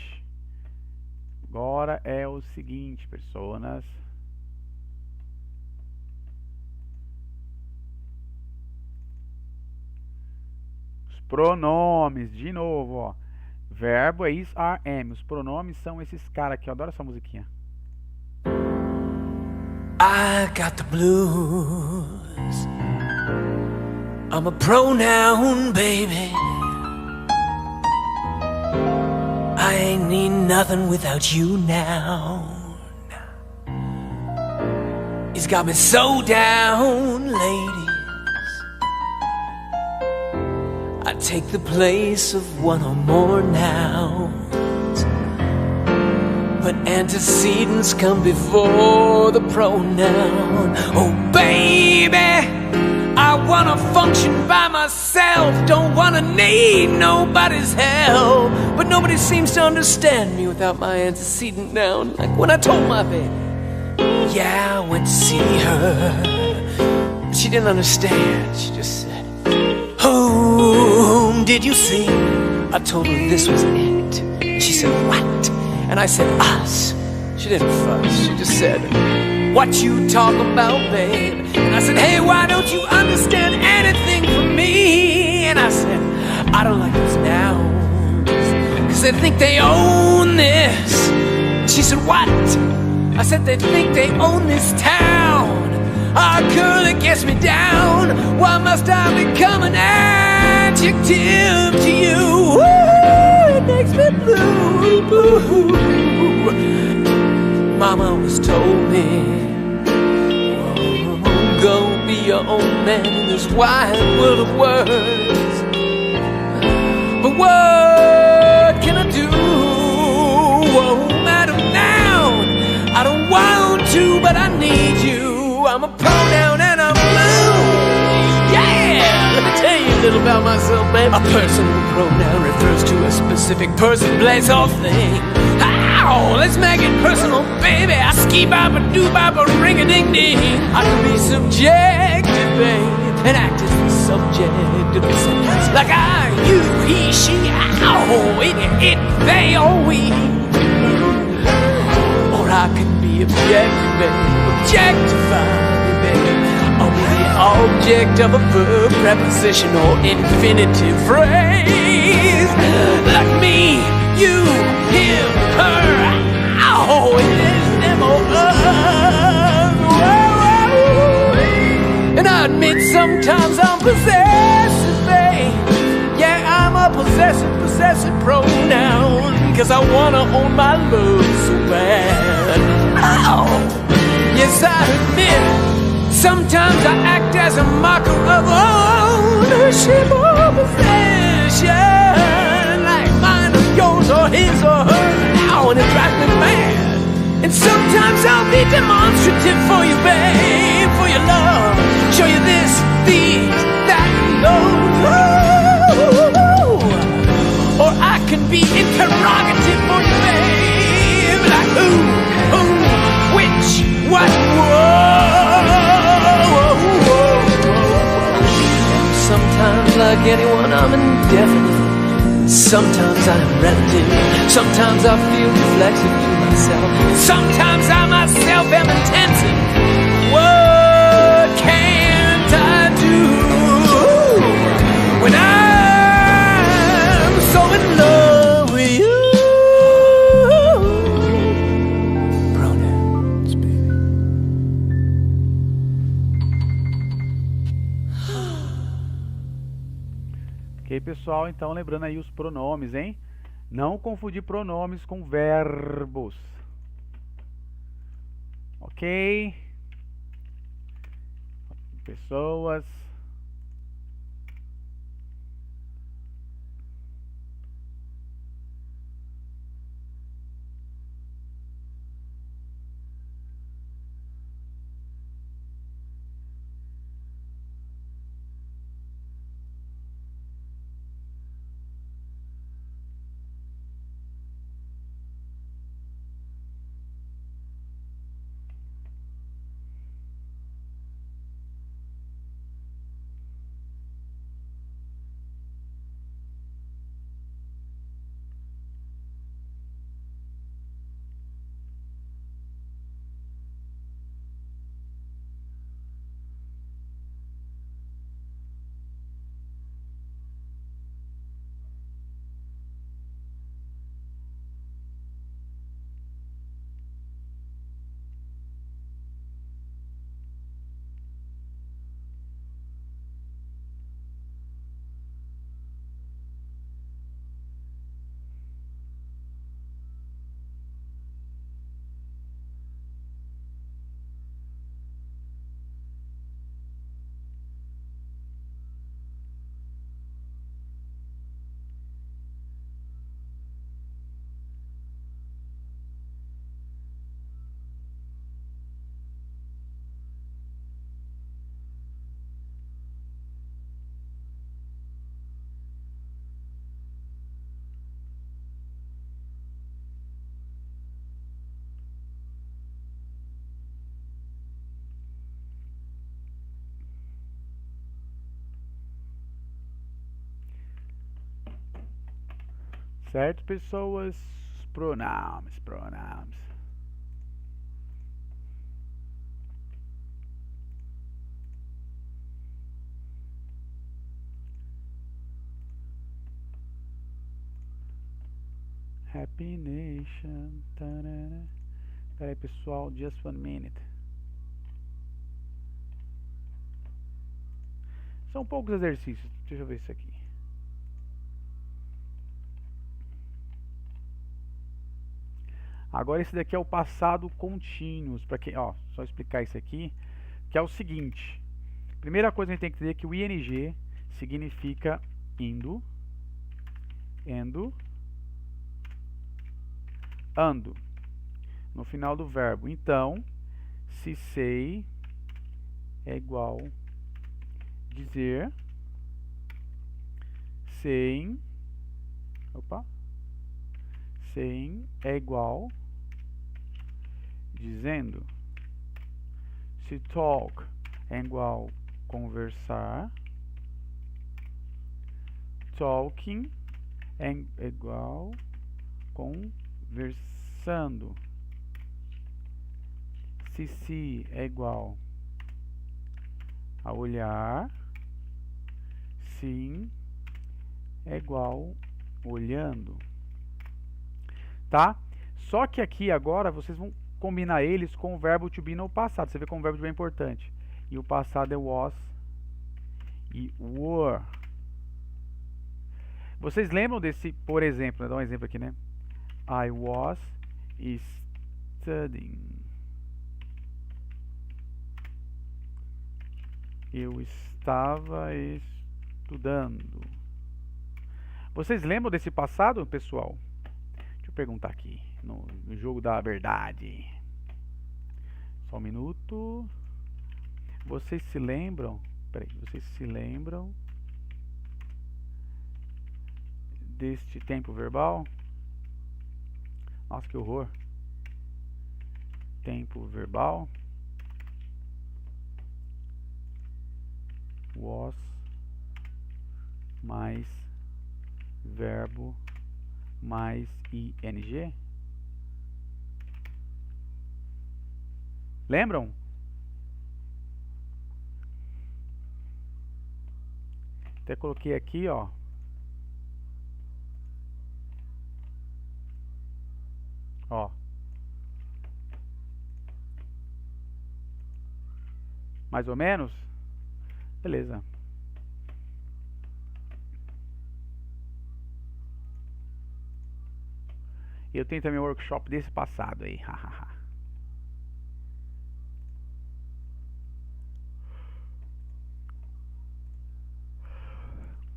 Agora é o seguinte, personas. Os pronomes, de novo, ó. Verbo é is, are, am. Os pronomes são esses caras aqui. Eu adoro essa musiquinha. I got the blues. I'm a pronoun, baby. I ain't need nothing without you now. He's got me so down, ladies. I take the place of one or more nouns, but antecedents come before the pronoun. Oh, baby, I wanna function by myself. Don't wanna need nobody's help. But nobody seems to understand me without my antecedent noun. Like when I told my baby, yeah, I went to see her. But she didn't understand. She just said, whom did you see? I told her this was it. And she said, what? And I said, us. She didn't fuss. She just said, what you talking about, babe? And I said, hey, why don't you understand anything from me? And I said, I don't like those nouns, 'cause they think they own this. And she said, what? I said, they think they own this town. Ah, girl, it gets me down. Why must I become an adjective to you? Ooh, it makes me blue, blue. Mama always told me, go be your own man in this wide world of words. But what can I do? Oh, madam, now I don't want to, but I need you. I'm a pronoun and I'm blue. Yeah, let me tell you a little about myself, babe. A personal pronoun refers to a specific person, place, or thing. Ow, let's make it personal, baby. I ski-bop-a-doo-bop-a ring-a-ding-ding. I can be subjective, babe, and act as the subject of the sentence. Like I, you, he, she, ow, it, they, or we. Or I can be objective, babe, objectified, babe. I'll be the object of a verb, preposition, or infinitive phrase. Like me, you, him, her, ow, it is them or us. Whoa. And I admit sometimes I'm possessive, babe. Yeah, I'm a possessive pronoun, 'cause I wanna own my love so bad. Ow. Yes, I admit sometimes I act as a marker of ownership or possession, like mine or yours or his or her, now, and it drives me mad. And sometimes I'll be demonstrative for you, babe, for your love, show you this, these, that, and those. Or I can be interrogative for you, babe, like who, which, what, sometimes, like anyone, I'm indefinite. Sometimes I am relative. Sometimes I feel reflexive to myself. Sometimes I myself am intensive. What can't I do when I'm so in love with you? Pronouns, baby. Ok, pessoal, então lembrando aí os pronomes, hein? Não confundir pronomes com verbos. Ok? Pessoas. Certo, pessoas? Pronomes. Happy Nation. Tarara. Pera aí, pessoal, just 1 minute. São poucos exercícios. Deixa eu ver isso aqui. Agora esse daqui é o passado contínuo. Para quem, ó, só explicar isso aqui, que é o seguinte. Primeira coisa que a gente tem que entender é que o ing significa indo, ando, no final do verbo. Então, se say é igual dizer, saying é igual dizendo. Se talk é igual conversar, talking é igual conversando. Se see é igual a olhar, sim é igual olhando, tá? Só que aqui agora vocês vão combinar eles com o verbo to be no passado. Você vê como o verbo to be é importante. E o passado é was e were. Vocês lembram desse, por exemplo, vou dar um exemplo aqui, né? I was studying. Eu estava estudando. Vocês lembram desse passado, pessoal? Deixa eu perguntar aqui no jogo da verdade. Só um minuto. Vocês se lembram? Peraí, vocês se lembram deste tempo verbal? Nossa, que horror. Tempo verbal. Was mais verbo mais ing. Lembram? Até coloquei aqui, ó. Ó. Mais ou menos? Beleza. Eu tenho também um workshop desse passado aí.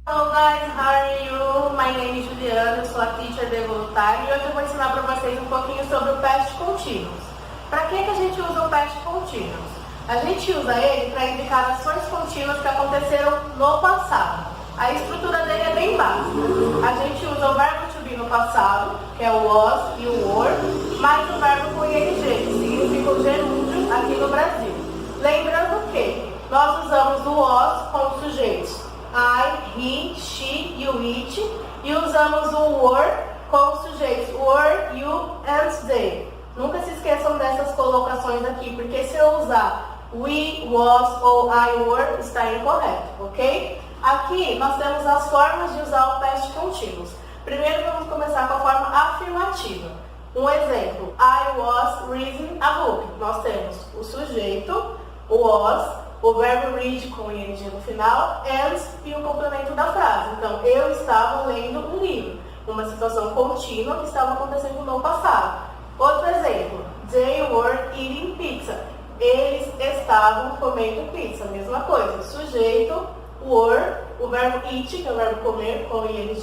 Hello guys, how are you? My name is Juliana, eu sou a teacher de voluntário e hoje eu vou ensinar para vocês um pouquinho sobre o past continuous. Para que a gente usa o past continuous? A gente usa ele para indicar ações contínuas que aconteceram no passado. A estrutura dele é bem básica. A gente usa o verbo to be no passado, que é o was e o were, mais o verbo com ing, que significa o gerúndio aqui no Brasil. Lembrando que nós usamos o was com os sujeitos I, he, she e o it, e usamos o were com os sujeitos were, you and they. Nunca se esqueçam dessas colocações aqui, porque se eu usar we, was ou I were, está incorreto, ok? Aqui nós temos as formas de usar o past continuous. Primeiro vamos começar com a forma afirmativa. Um exemplo, I was reading a book. Nós temos o sujeito, o was, o verbo read com ing no final, and e o complemento da frase. Então, eu estava lendo um livro. Uma situação contínua que estava acontecendo no passado. Outro exemplo, they were eating pizza. Eles estavam comendo pizza. Mesma coisa, sujeito, were, o verbo eat, que é o verbo comer com ing,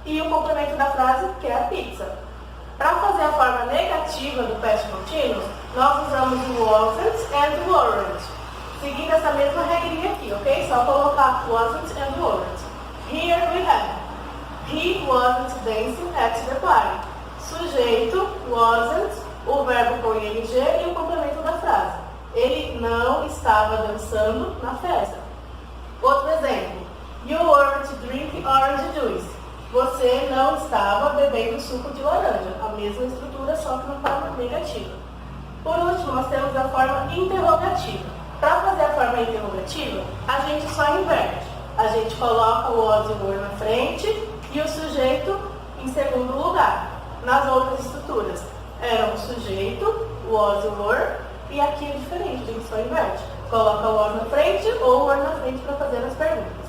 e o complemento da frase, que é a pizza. Para fazer a forma negativa do past continuous, nós usamos o wasn't and weren't. Seguindo essa mesma regrinha aqui, ok? Só colocar wasn't and weren't. Here we have, he wasn't dancing at the party. Sujeito, wasn't, o verbo com ing e o complemento da frase. Ele não estava dançando na festa. Outro exemplo, you weren't drinking orange juice. Você não estava bebendo suco de laranja. A mesma estrutura, só que na forma negativa. Por último, nós temos a forma interrogativa. Para fazer a forma interrogativa, a gente só inverte. A gente coloca o was e were na frente e o sujeito em segundo lugar. Nas outras estruturas, era o sujeito, o was e were, e aqui é diferente, a gente só inverte. Coloca o was na frente ou o were na frente para fazer as perguntas.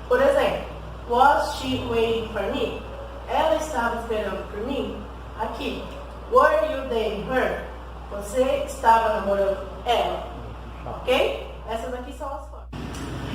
Por exemplo, was she waiting for me? Ela estava esperando por mim? Aqui. Were you dating her? Você estava namorando ela. Ok? Essas aqui são as formas.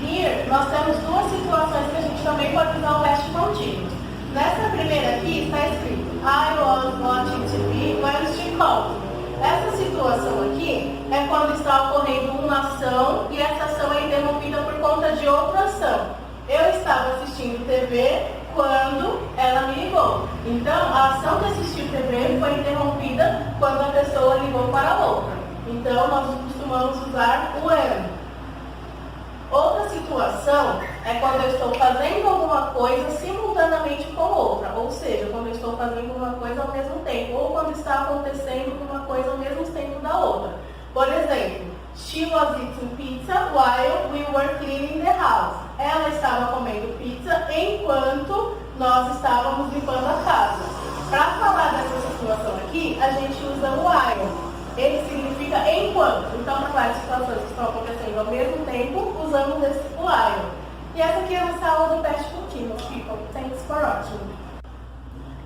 Here, nós temos duas situações que a gente também pode usar o past continuous. Nessa primeira aqui está escrito I was watching TV when she called. Essa situação aqui é quando está ocorrendo uma ação e essa ação é interrompida por conta de outra ação. Eu estava assistindo TV quando ela me ligou. Então, a ação de assistir TV foi interrompida quando a pessoa ligou para a outra. Então, nós costumamos usar o when. Outra situação é quando eu estou fazendo alguma coisa simultaneamente com outra, ou seja, quando eu estou fazendo uma coisa ao mesmo tempo, ou quando está acontecendo uma coisa ao mesmo tempo da outra. Por exemplo, she was eating pizza while we were cleaning the house. Ela estava comendo pizza enquanto nós estávamos limpando a casa. Para falar dessa situação aqui, a gente usa o while. Ele significa enquanto. Então, para várias situações que estão acontecendo ao mesmo tempo, usamos esse while. E essa aqui é a nossa aula do past continuous, people. Thanks for watching.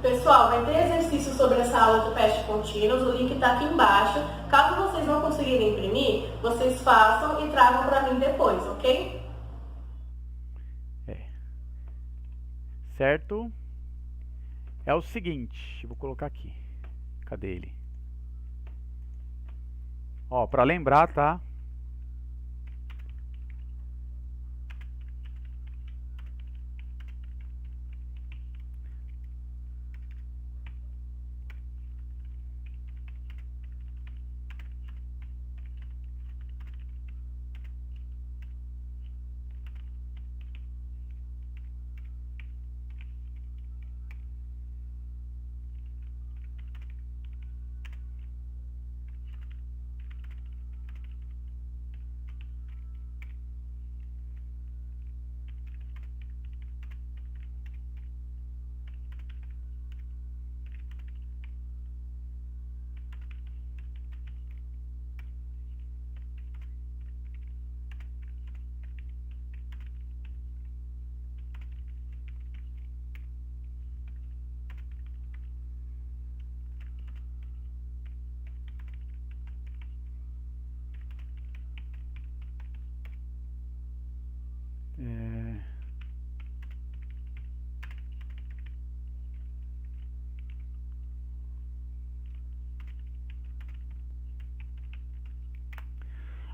Pessoal, vai ter exercício sobre essa aula do past continuous, o link está aqui embaixo. Caso vocês não conseguirem imprimir, vocês façam e tragam para mim depois, ok? Certo? É o seguinte, vou colocar aqui. Cadê ele? Ó, para lembrar, tá?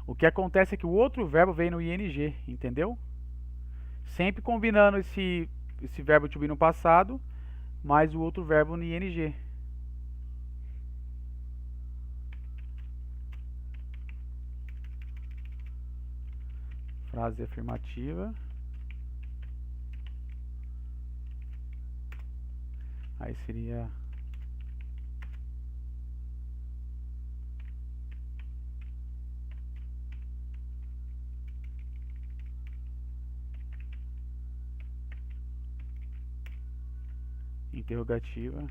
O que acontece é que o outro verbo vem no ing, entendeu? Sempre combinando esse verbo to be no passado, mais o outro verbo no ing. Frase afirmativa. Aí seria... interrogativa.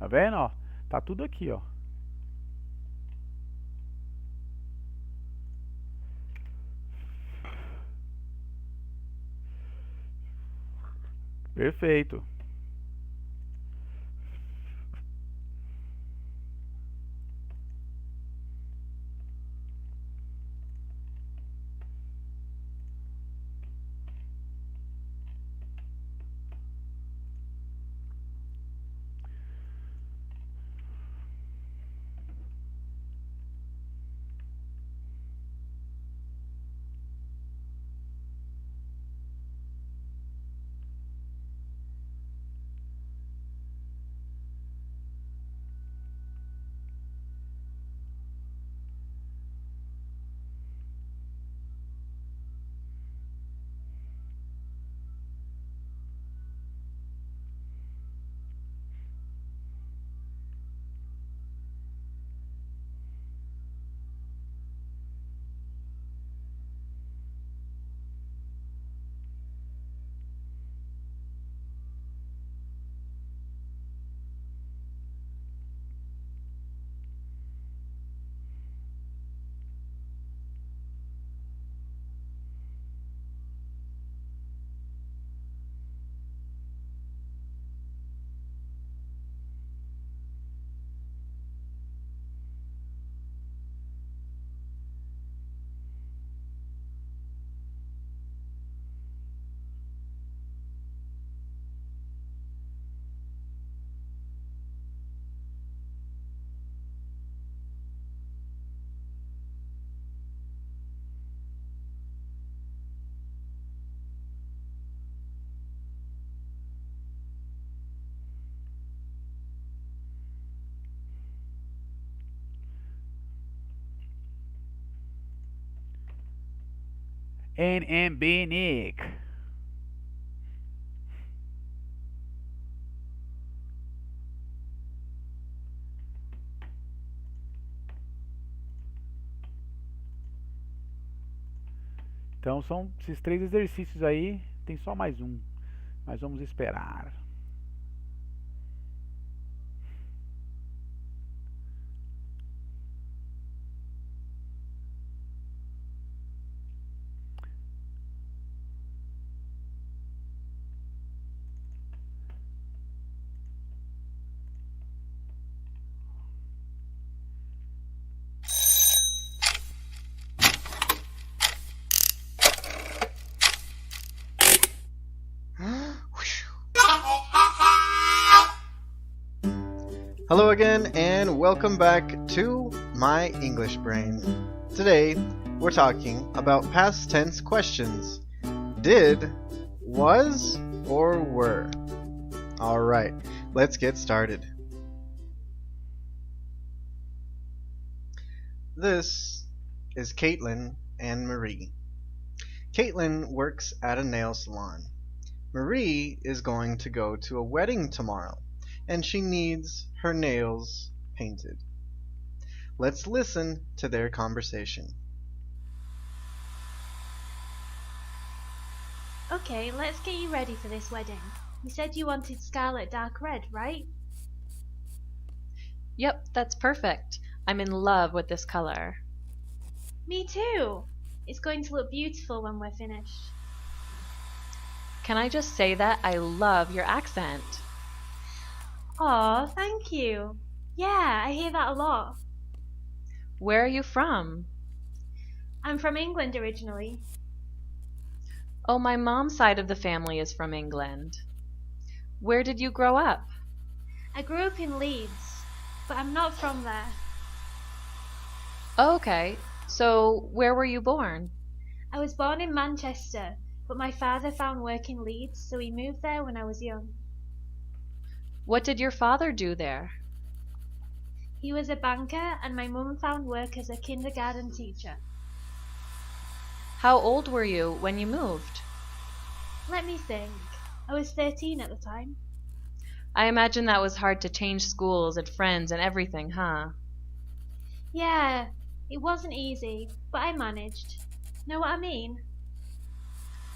Tá vendo, ó? Tá tudo aqui, ó. Perfeito. NMB Nick. Então são esses 3 exercícios aí. Tem só mais um. Mas vamos esperar. Hello again, and welcome back to My English Brain. Today, we're talking about past tense questions. Did, was, or were? Alright, let's get started. This is Caitlin and Marie. Caitlin works at a nail salon. Marie is going to go to a wedding tomorrow, and she needs her nails painted. Let's listen to their conversation. Okay, let's get you ready for this wedding. You said you wanted scarlet dark red, right? Yep, that's perfect. I'm in love with this color. Me too! It's going to look beautiful when we're finished. Can I just say that I love your accent? Aw, thank you. Yeah, I hear that a lot. Where are you from? I'm from England originally. Oh, my mom's side of the family is from England. Where did you grow up? I grew up in Leeds, but I'm not from there. Oh, okay. So, where were you born? I was born in Manchester, but my father found work in Leeds, so he moved there when I was young. What did your father do there? He was a banker, and my mum found work as a kindergarten teacher. How old were you when you moved? Let me think. I was 13 at the time. I imagine that was hard to change schools and friends and everything, huh? Yeah, it wasn't easy, but I managed. Know what I mean?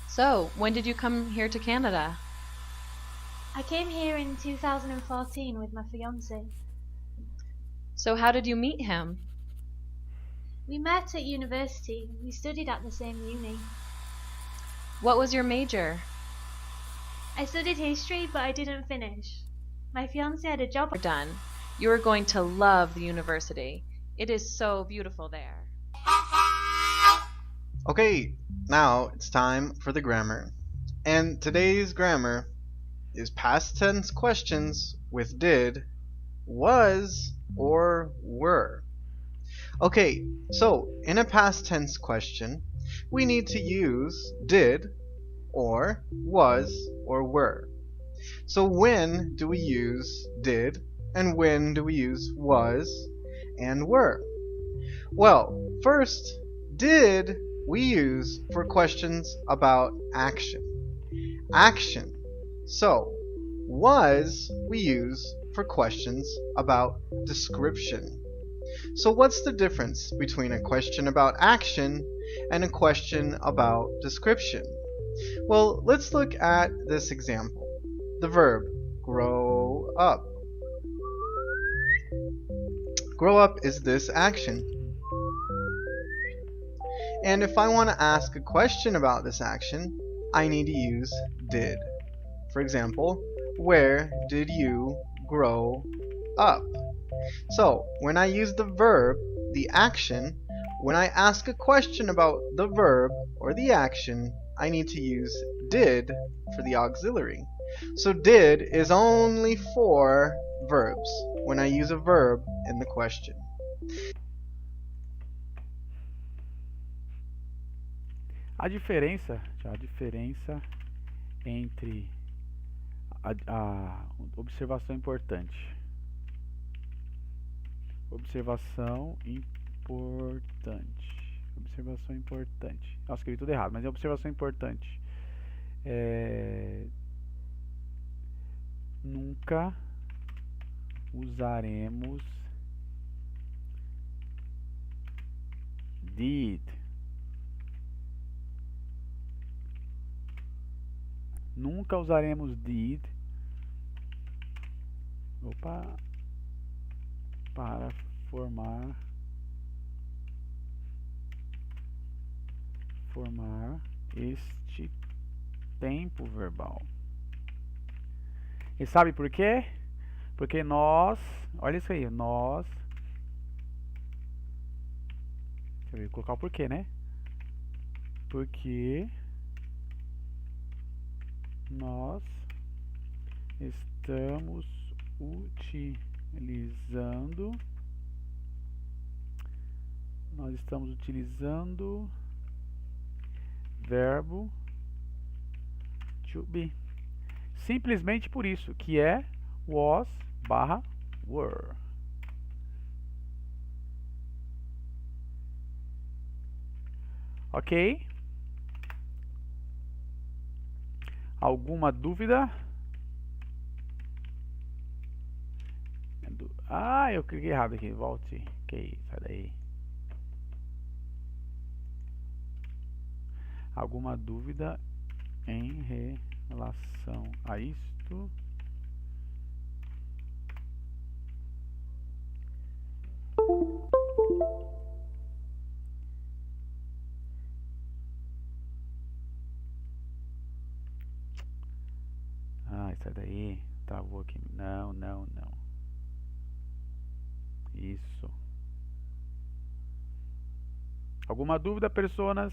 So, when did you come here to Canada? I came here in 2014 with my fiancé. So how did you meet him? We met at university. We studied at the same uni. What was your major? I studied history, but I didn't finish. My fiance had a job. You're done. You are going to love the university. It is so beautiful there. Okay, now it's time for the grammar. And today's grammar is past tense questions with did, was, or were. Okay, so in a past tense question, we need to use did, or was, or were. So when do we use did, and when do we use was and were? Well, first, did we use for questions about action. Action. So, was we use for questions about description. So what's the difference between a question about action and a question about description? Well, let's look at this example. The verb grow up. Grow up is this action. And if I want to ask a question about this action, I need to use did. For example, where did you grow up? So, when I use the verb, the action, when I ask a question about the verb or the action, I need to use did for the auxiliary. So did is only for verbs, when I use a verb in the question. A diferença entre a observação importante. Observação importante. Nossa, escrevi tudo errado, mas é observação importante. Nunca usaremos did. Nunca usaremos did para formar este tempo verbal. E sabe por quê? Porque nós, olha isso aí, nós, deixa eu colocar o porquê, né? Porque nós estamos utilizando verbo to be. Simplesmente por isso, que é was barra were. Ok? Alguma dúvida? Ah, eu cliquei errado aqui. Volte. Ok, sai daí. Alguma dúvida em relação a isto? Ah, sai daí. Travou aqui. Não. Isso. Alguma dúvida, personas?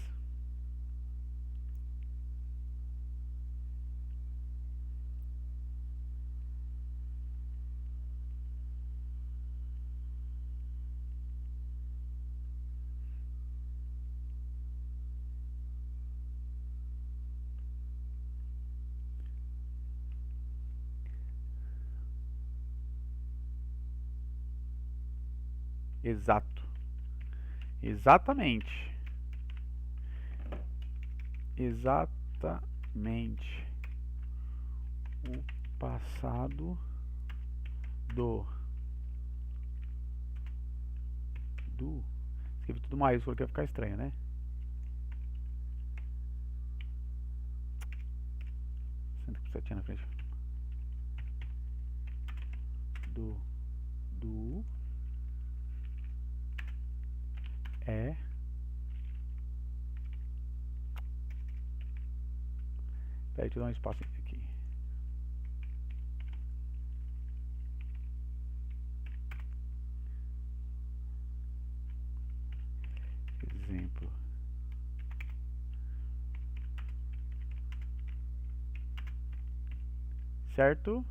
Exato. Exatamente. O passado do escrevi tudo maiúsculo que ia ficar estranho, né? Senta com setinha na frente. Do é peraí, deixa eu dar um espaço aqui. duplo. Certo?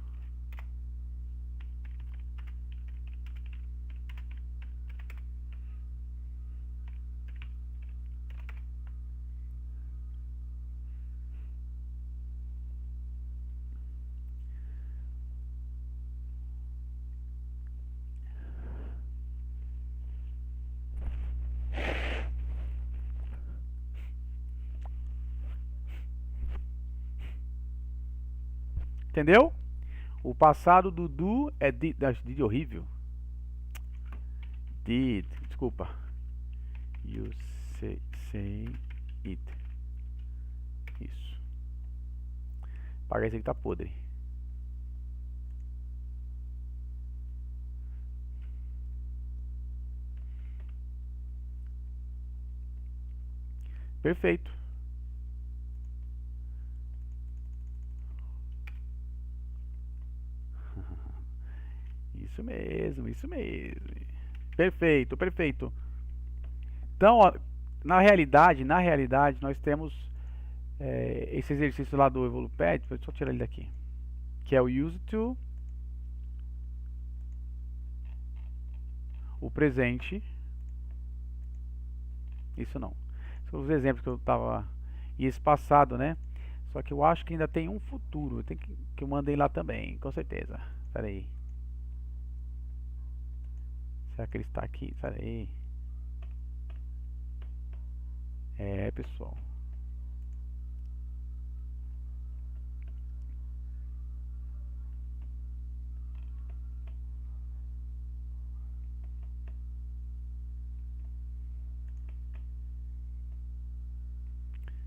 Entendeu? O passado do do é did horrível. Did, desculpa. You say it. Isso. Apaga esse aqui, tá podre. Perfeito. Isso mesmo, isso mesmo. Perfeito, perfeito. Então, ó, na realidade, nós temos esse exercício lá do Evoluped. Deixa eu tirar ele daqui. Que é o used to, o presente. Isso não. São os exemplos que eu tava. E esse passado, né? Só que eu acho que ainda tem um futuro. Tem que eu mandei lá também, com certeza. Espera aí. Será que ele está aqui? Espera aí. É, pessoal.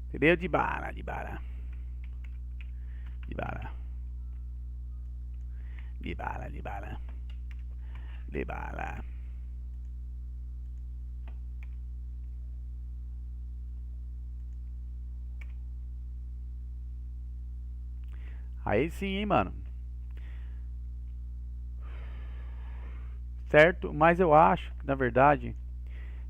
Entendeu? De bala. Aí sim, hein, mano. Certo? Mas eu acho que, na verdade,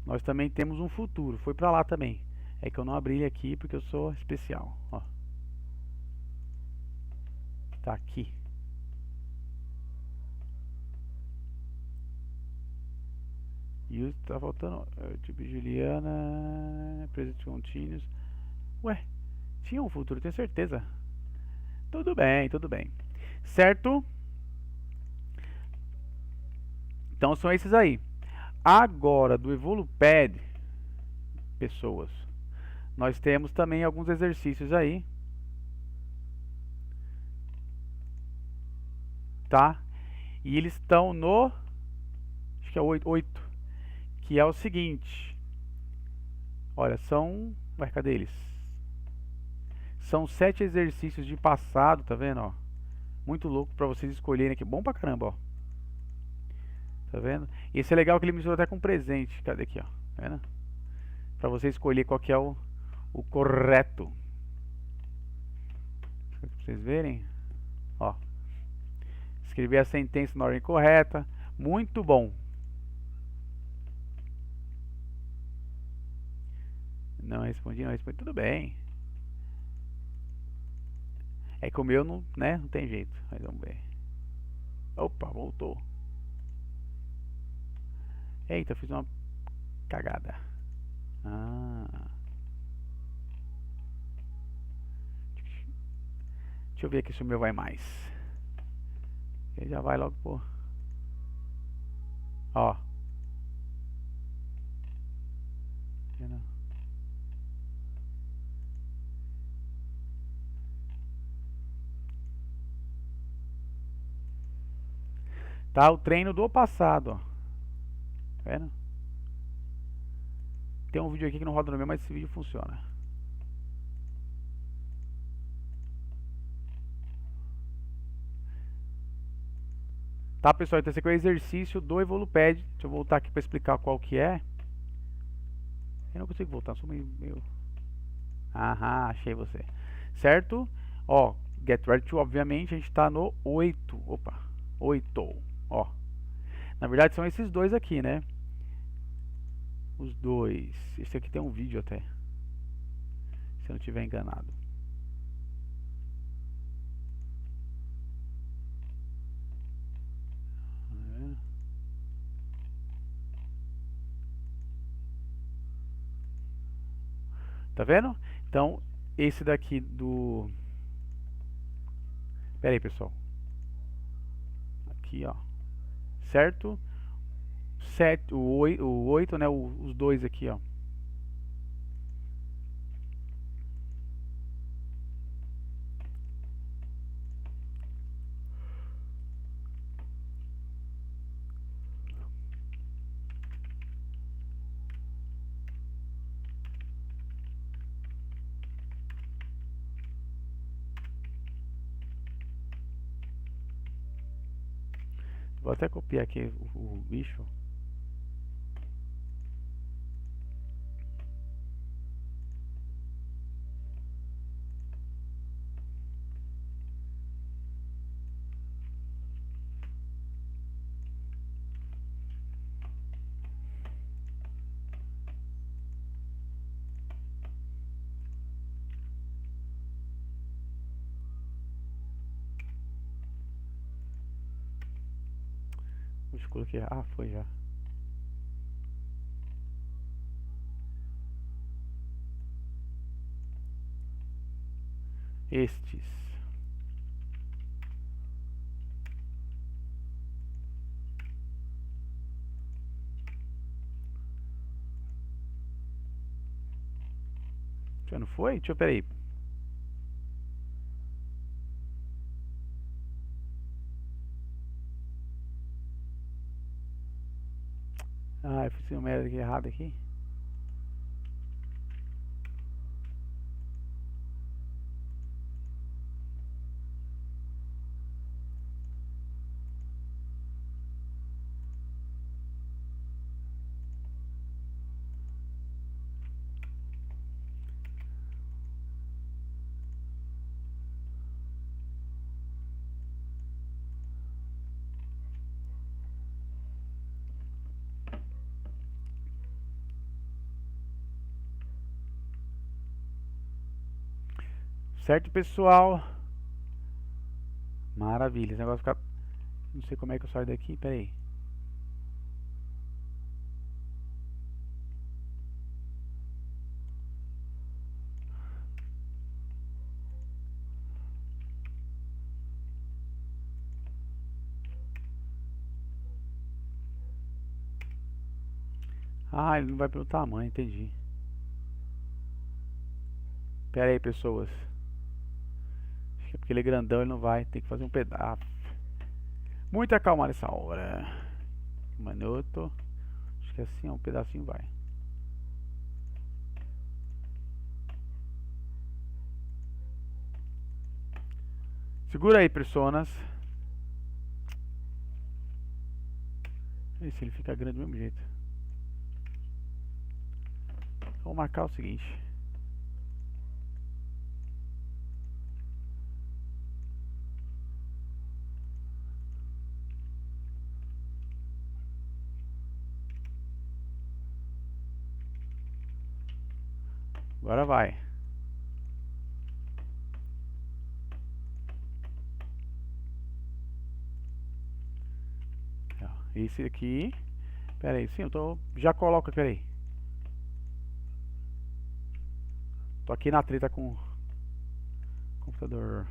nós também temos um futuro. Foi pra lá também. É que eu não abri ele aqui porque eu sou especial. Ó. Tá aqui. E tá faltando. Tipo Juliana. Present continuous. Ué, tinha um futuro, tenho certeza. Tudo bem, tudo bem. Certo? Então são esses aí. Agora, do Evoluped, pessoas, nós temos também alguns exercícios aí. Tá? E eles estão no... acho que é 8. Que é o seguinte. Olha, são... ué, cadê eles? São 7 exercícios de passado, tá vendo, ó? Muito louco pra vocês escolherem aqui. Bom pra caramba, ó. Tá vendo? E esse é legal que ele mistura até com presente. Cadê aqui, ó? Tá vendo? Pra você escolher qual que é o correto. Pra vocês verem. Ó. Escrever a sentença na ordem correta. Muito bom. Não respondi. Tudo bem. É que o meu não, né, não tem jeito. Mas vamos ver. Opa, voltou. Eita, fiz uma cagada. Deixa eu ver aqui se o meu vai mais. Ele já vai logo por... ó. Tá o treino do passado, ó. Tá vendo? Tem um vídeo aqui que não roda no meu, mas esse vídeo funciona. Tá, pessoal? Então esse aqui é o exercício do Evoluped. Deixa eu voltar aqui para explicar qual que é. Eu não consigo voltar, sou meio... aham, achei você. Certo? Ó, get ready to, obviamente, a gente tá no 8. Opa, 8. Ó. Na verdade são esses dois aqui, né? os dois. Esse aqui tem um vídeo até, se eu não estiver enganado. Tá vendo? Então, esse daqui do... Pera aí, pessoal. Aqui, ó. Certo? O 8, né? Os dois aqui, ó. Vou até copiar aqui o bicho. Deixa eu colocar. Ah, foi já. Estes. Já não foi? Deixa eu, peraí. Ah, eu fiz uma merda aqui errada aqui. Certo, pessoal? Maravilha. Esse negócio fica... Não sei como é que eu saio daqui. Pera aí. Ah, ele não vai pelo tamanho, entendi. Pera aí, pessoas. Acho que é porque ele é grandão, ele não vai. Tem que fazer um pedaço. Muita calma nessa hora. Um minuto. Acho que assim, ó, um pedacinho vai. Segura aí, personas. Esse ele fica grande do mesmo jeito. Vou marcar o seguinte. Agora vai. Esse aqui. Pera aí, sim, eu tô. Já coloca, pera aí. Tô aqui na treta com o computador.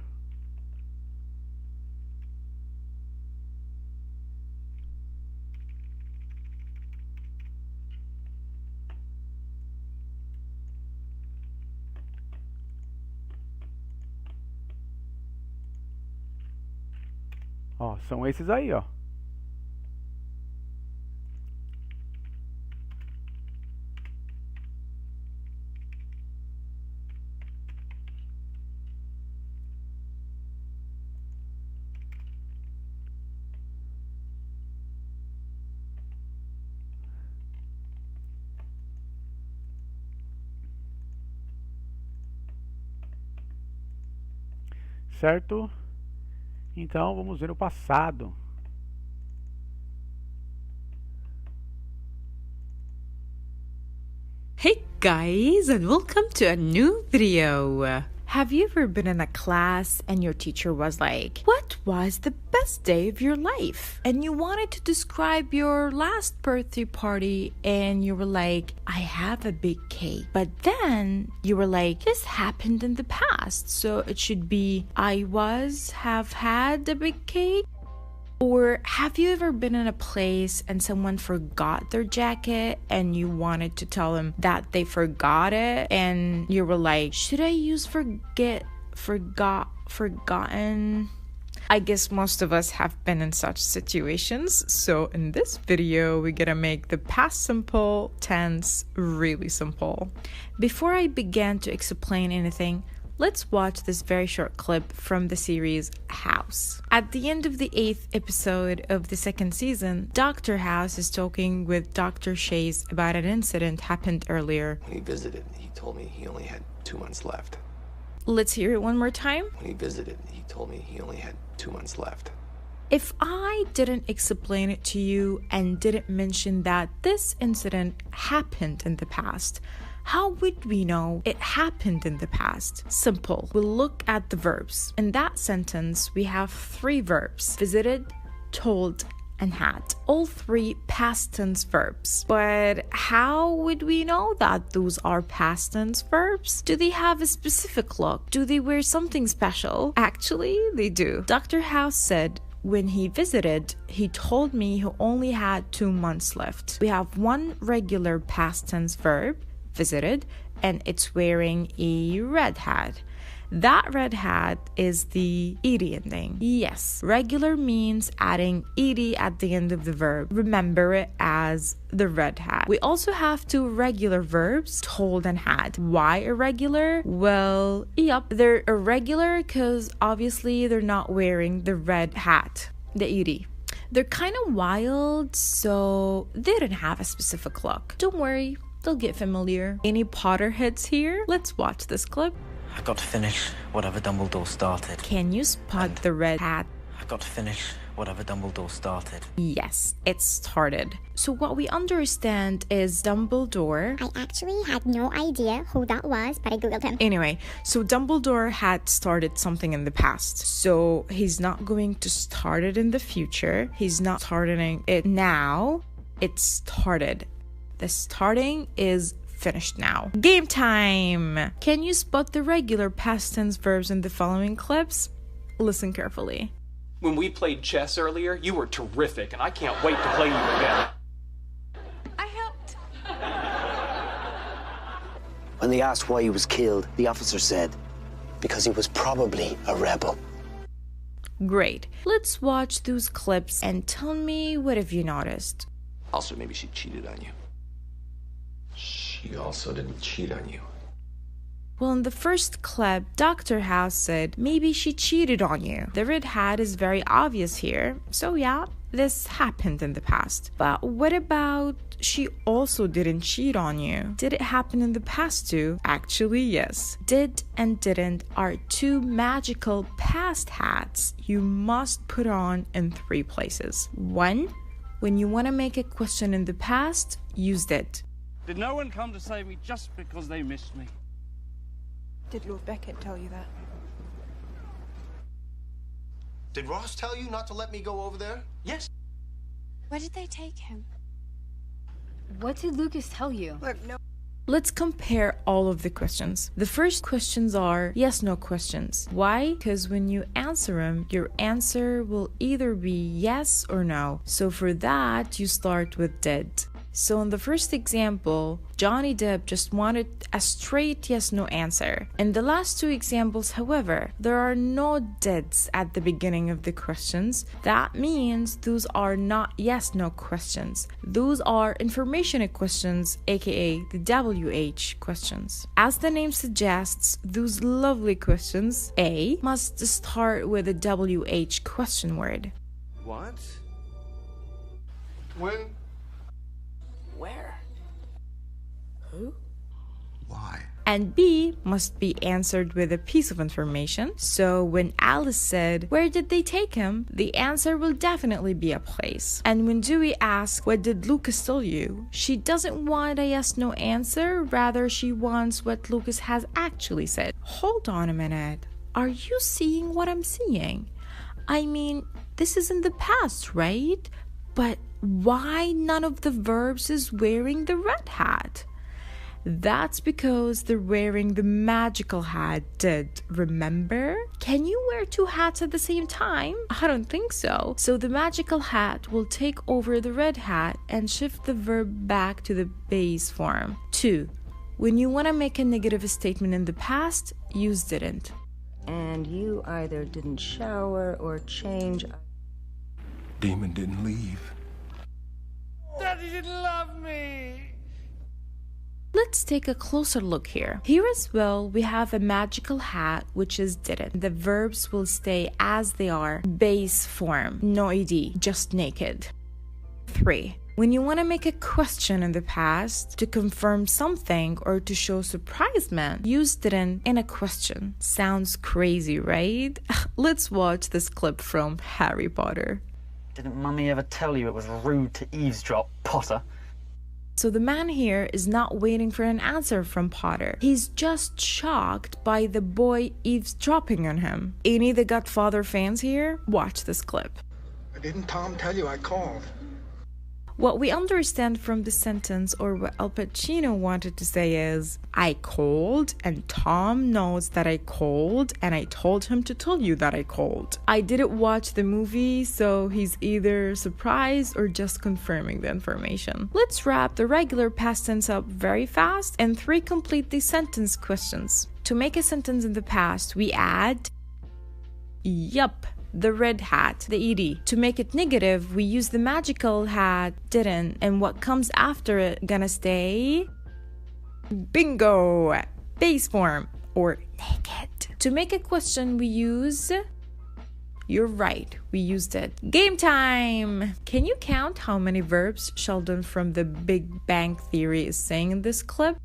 Ó, são esses aí, ó. Certo? Então vamos ver o passado. guys, and welcome to a new video. Have you ever been in a class and your teacher was like, what was the best day of your life? And you wanted to describe your last birthday party and you were like, I have a big cake. But then you were like, this happened in the past, so it should be have had a big cake. Or have you ever been in a place and someone forgot their jacket and you wanted to tell them that they forgot it and you were like, should I use forgotten? I guess most of us have been in such situations. So in this video, we're gonna make the past simple tense really simple. Before I begin to explain anything, let's watch this very short clip from the series House. At the end of the 8th episode of the 2nd season, Dr. House is talking with Dr. Chase about an incident happened earlier. When he visited, he told me he only had 2 months left. Let's hear it one more time. When he visited, he told me he only had 2 months left. If I didn't explain it to you and didn't mention that this incident happened in the past, how would we know it happened in the past? Simple. We'll look at the verbs. In that sentence, we have 3 verbs: visited, told, and had. All 3 past tense verbs. But how would we know that those are past tense verbs? Do they have a specific look? Do they wear something special? Actually, they do. Dr. House said, when he visited, he told me he only had 2 months left. We have 1 regular past tense verb, visited, and it's wearing a red hat. That red hat is the ed ending. Yes, regular means adding ed at the end of the verb. Remember it as the red hat. We also have 2 regular verbs, told and had. Why irregular? Well, they're irregular because obviously they're not wearing the red hat, the ed. They're kind of wild, so they didn't have a specific look. Don't worry, they'll get familiar. Any Potterheads here? Let's watch this clip. I got to finish whatever Dumbledore started. Can you spot the red hat? I got to finish whatever Dumbledore started. Yes, it started. So what we understand is Dumbledore... I actually had no idea who that was, but I googled him. Anyway, so Dumbledore had started something in the past. So he's not going to start it in the future. He's not starting it now. It started. The starting is finished now. Game time! Can you spot the regular past tense verbs in the following clips? Listen carefully. When we played chess earlier, you were terrific, and I can't wait to play you again. I helped. When they asked why he was killed, the officer said, because he was probably a rebel. Great. Let's watch those clips and tell me what have you noticed. Also, maybe she cheated on you. She also didn't cheat on you. Well, in the first clip, Dr. House said, maybe she cheated on you. The red hat is very obvious here. So yeah, this happened in the past. But what about she also didn't cheat on you? Did it happen in the past too? Actually, yes. Did and didn't are 2 magical past hats you must put on in 3 places. 1, when you want to make a question in the past, use did. Did no one come to save me just because they missed me? Did Lord Beckett tell you that? Did Ross tell you not to let me go over there? Yes. Where did they take him? What did Lucas tell you? Look, no. Let's compare all of the questions. The first questions are yes/no questions. Why? Because when you answer them, your answer will either be yes or no. So for that, you start with did. So in the first example, Johnny Depp just wanted a straight yes/no answer. In the last 2 examples, however, there are no dids at the beginning of the questions. That means those are not yes/no questions. Those are information questions, aka the WH questions. As the name suggests, those lovely questions, A, must start with a WH question word. What? When? Where? Who? Why? and B must be answered with a piece of information. So when Alice said, "Where did they take him?" the answer will definitely be a place. And when Dewey asks, "What did Lucas tell you?" she doesn't want a yes/no answer, rather she wants what Lucas has actually said. Hold on a minute. Are you seeing what I'm seeing? I mean, this is in the past, right? But why none of the verbs is wearing the red hat? That's because they're wearing the magical hat, did, remember? Can you wear two hats at the same time? I don't think so. So the magical hat will take over the red hat and shift the verb back to the base form. 2. When you want to make a negative statement in the past, use didn't. And you either didn't shower or change. Damon didn't leave. Daddy didn't love me. Let's take a closer look here. Here as well, we have a magical hat, which is didn't. The verbs will stay as they are, base form, no ed, just naked. 3. When you want to make a question in the past to confirm something or to show surprisement, use didn't in a question. Sounds crazy, right? Let's watch this clip from Harry Potter. Didn't Mummy ever tell you it was rude to eavesdrop, Potter? So the man here is not waiting for an answer from Potter. He's just shocked by the boy eavesdropping on him. Any The Godfather fans here? Watch this clip. Didn't Tom tell you I called? What we understand from the sentence, or what Al Pacino wanted to say, is I called and Tom knows that I called and I told him to tell you that I called. I didn't watch the movie, so he's either surprised or just confirming the information. Let's wrap the regular past tense up very fast and 3 complete sentence questions. To make a sentence in the past, we add yup, the red hat, the ed. To make it negative, we use the magical hat, didn't, and what comes after it gonna stay bingo, base form, or naked. To make a question, we use you're right, we used it. Game time! Can you count how many verbs Sheldon from The Big Bang Theory is saying in this clip?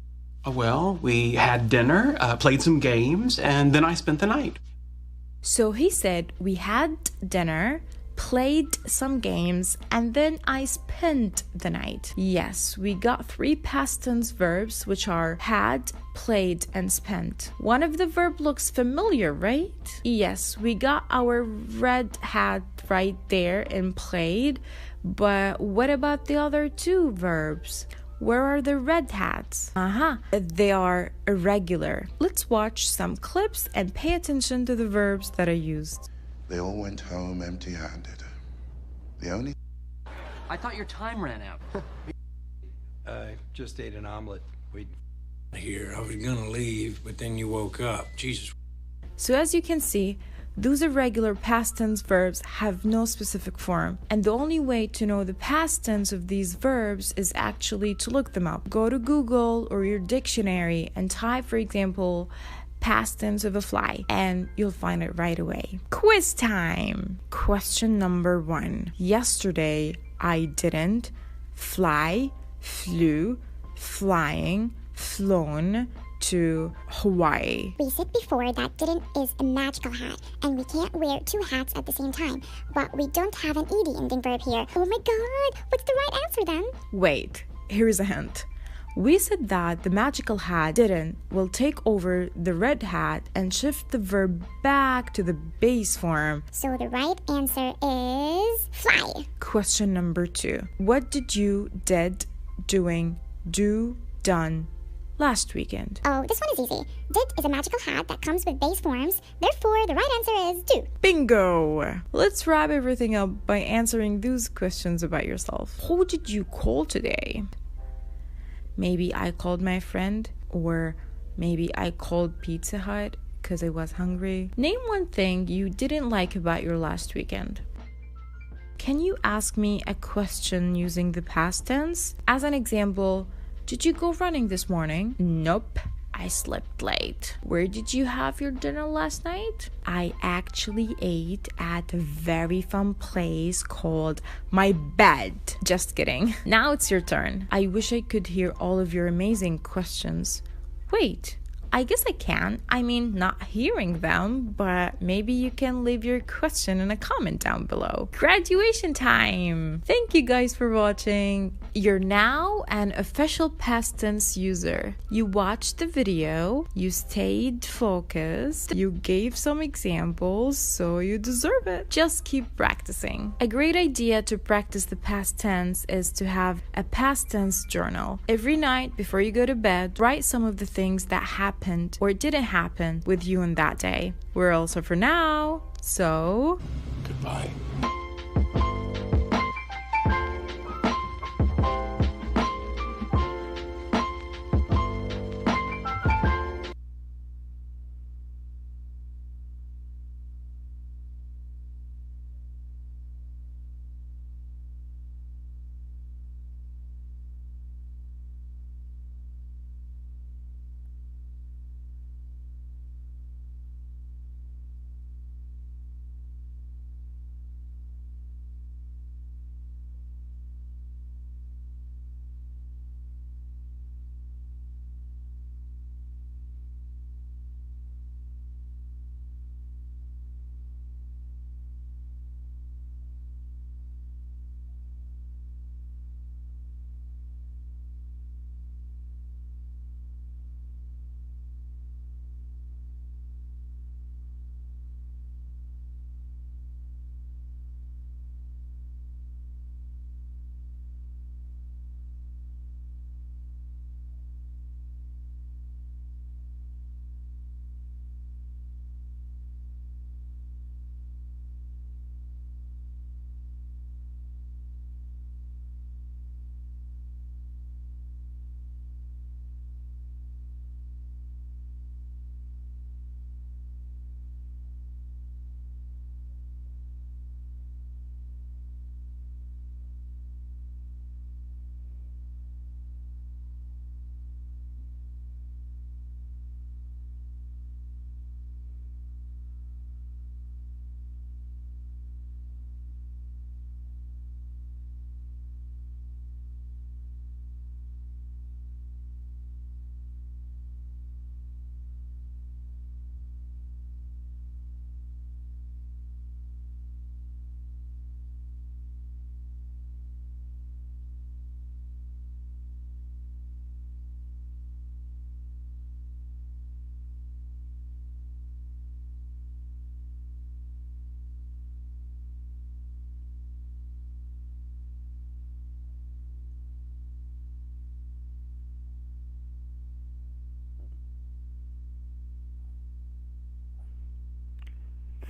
Well, we had dinner, played some games, and then I spent the night. So he said, we had dinner, played some games, and then I spent the night. Yes, we got 3 past tense verbs, which are had, played, and spent. One of the verb looks familiar, right? Yes, we got our red hat right there in played, but what about the other 2 verbs? Where are the red hats? They are irregular. Let's watch some clips and pay attention to the verbs that are used. They all went home empty-handed. The only... I thought your time ran out. I just ate an omelet. Here, I was gonna leave, but then you woke up. Jesus. So as you can see, those irregular past tense verbs have no specific form, and the only way to know the past tense of these verbs is actually to look them up. Go to Google or your dictionary and type, for example, past tense of a fly, and you'll find it right away. Quiz time! Question number 1. Yesterday, I didn't fly, flew, flying, flown to Hawaii. We said before that didn't is a magical hat, and we can't wear 2 hats at the same time. But we don't have an ed ending verb here. Oh my god, what's the right answer then? Wait, here's a hint. We said that the magical hat didn't will take over the red hat and shift the verb back to the base form. So the right answer is fly. Question number 2. What did you, did, doing, do, done last weekend? Oh, this one is easy. Did is a magical hat that comes with base forms. Therefore, the right answer is do. Bingo! Let's wrap everything up by answering those questions about yourself. Who did you call today? Maybe I called my friend, or maybe I called Pizza Hut because I was hungry. Name one thing you didn't like about your last weekend. Can you ask me a question using the past tense? As an example, did you go running this morning? Nope, I slept late. Where did you have your dinner last night? I actually ate at a very fun place called my bed. Just kidding. Now it's your turn. I wish I could hear all of your amazing questions. Wait, I guess I can. I mean, not hearing them, but maybe you can leave your question in a comment down below. Graduation time! Thank you guys for watching. You're now an official past tense user. You watched the video, you stayed focused, you gave some examples, so you deserve it. Just keep practicing. A great idea to practice the past tense is to have a past tense journal. Every night before you go to bed, write some of the things that happened or didn't happen with you on that day. We're also for now, so Goodbye.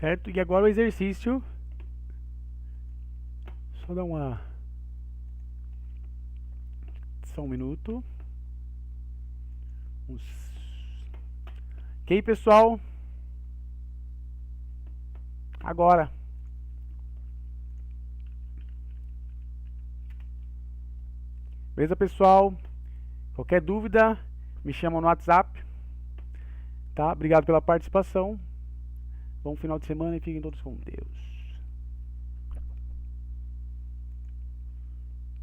Certo? E agora o exercício. Só dar só um minuto. Ok, pessoal? Agora. Beleza, pessoal? Qualquer dúvida, me chama no WhatsApp. Tá? Obrigado pela participação. Bom final de semana e fiquem todos com Deus.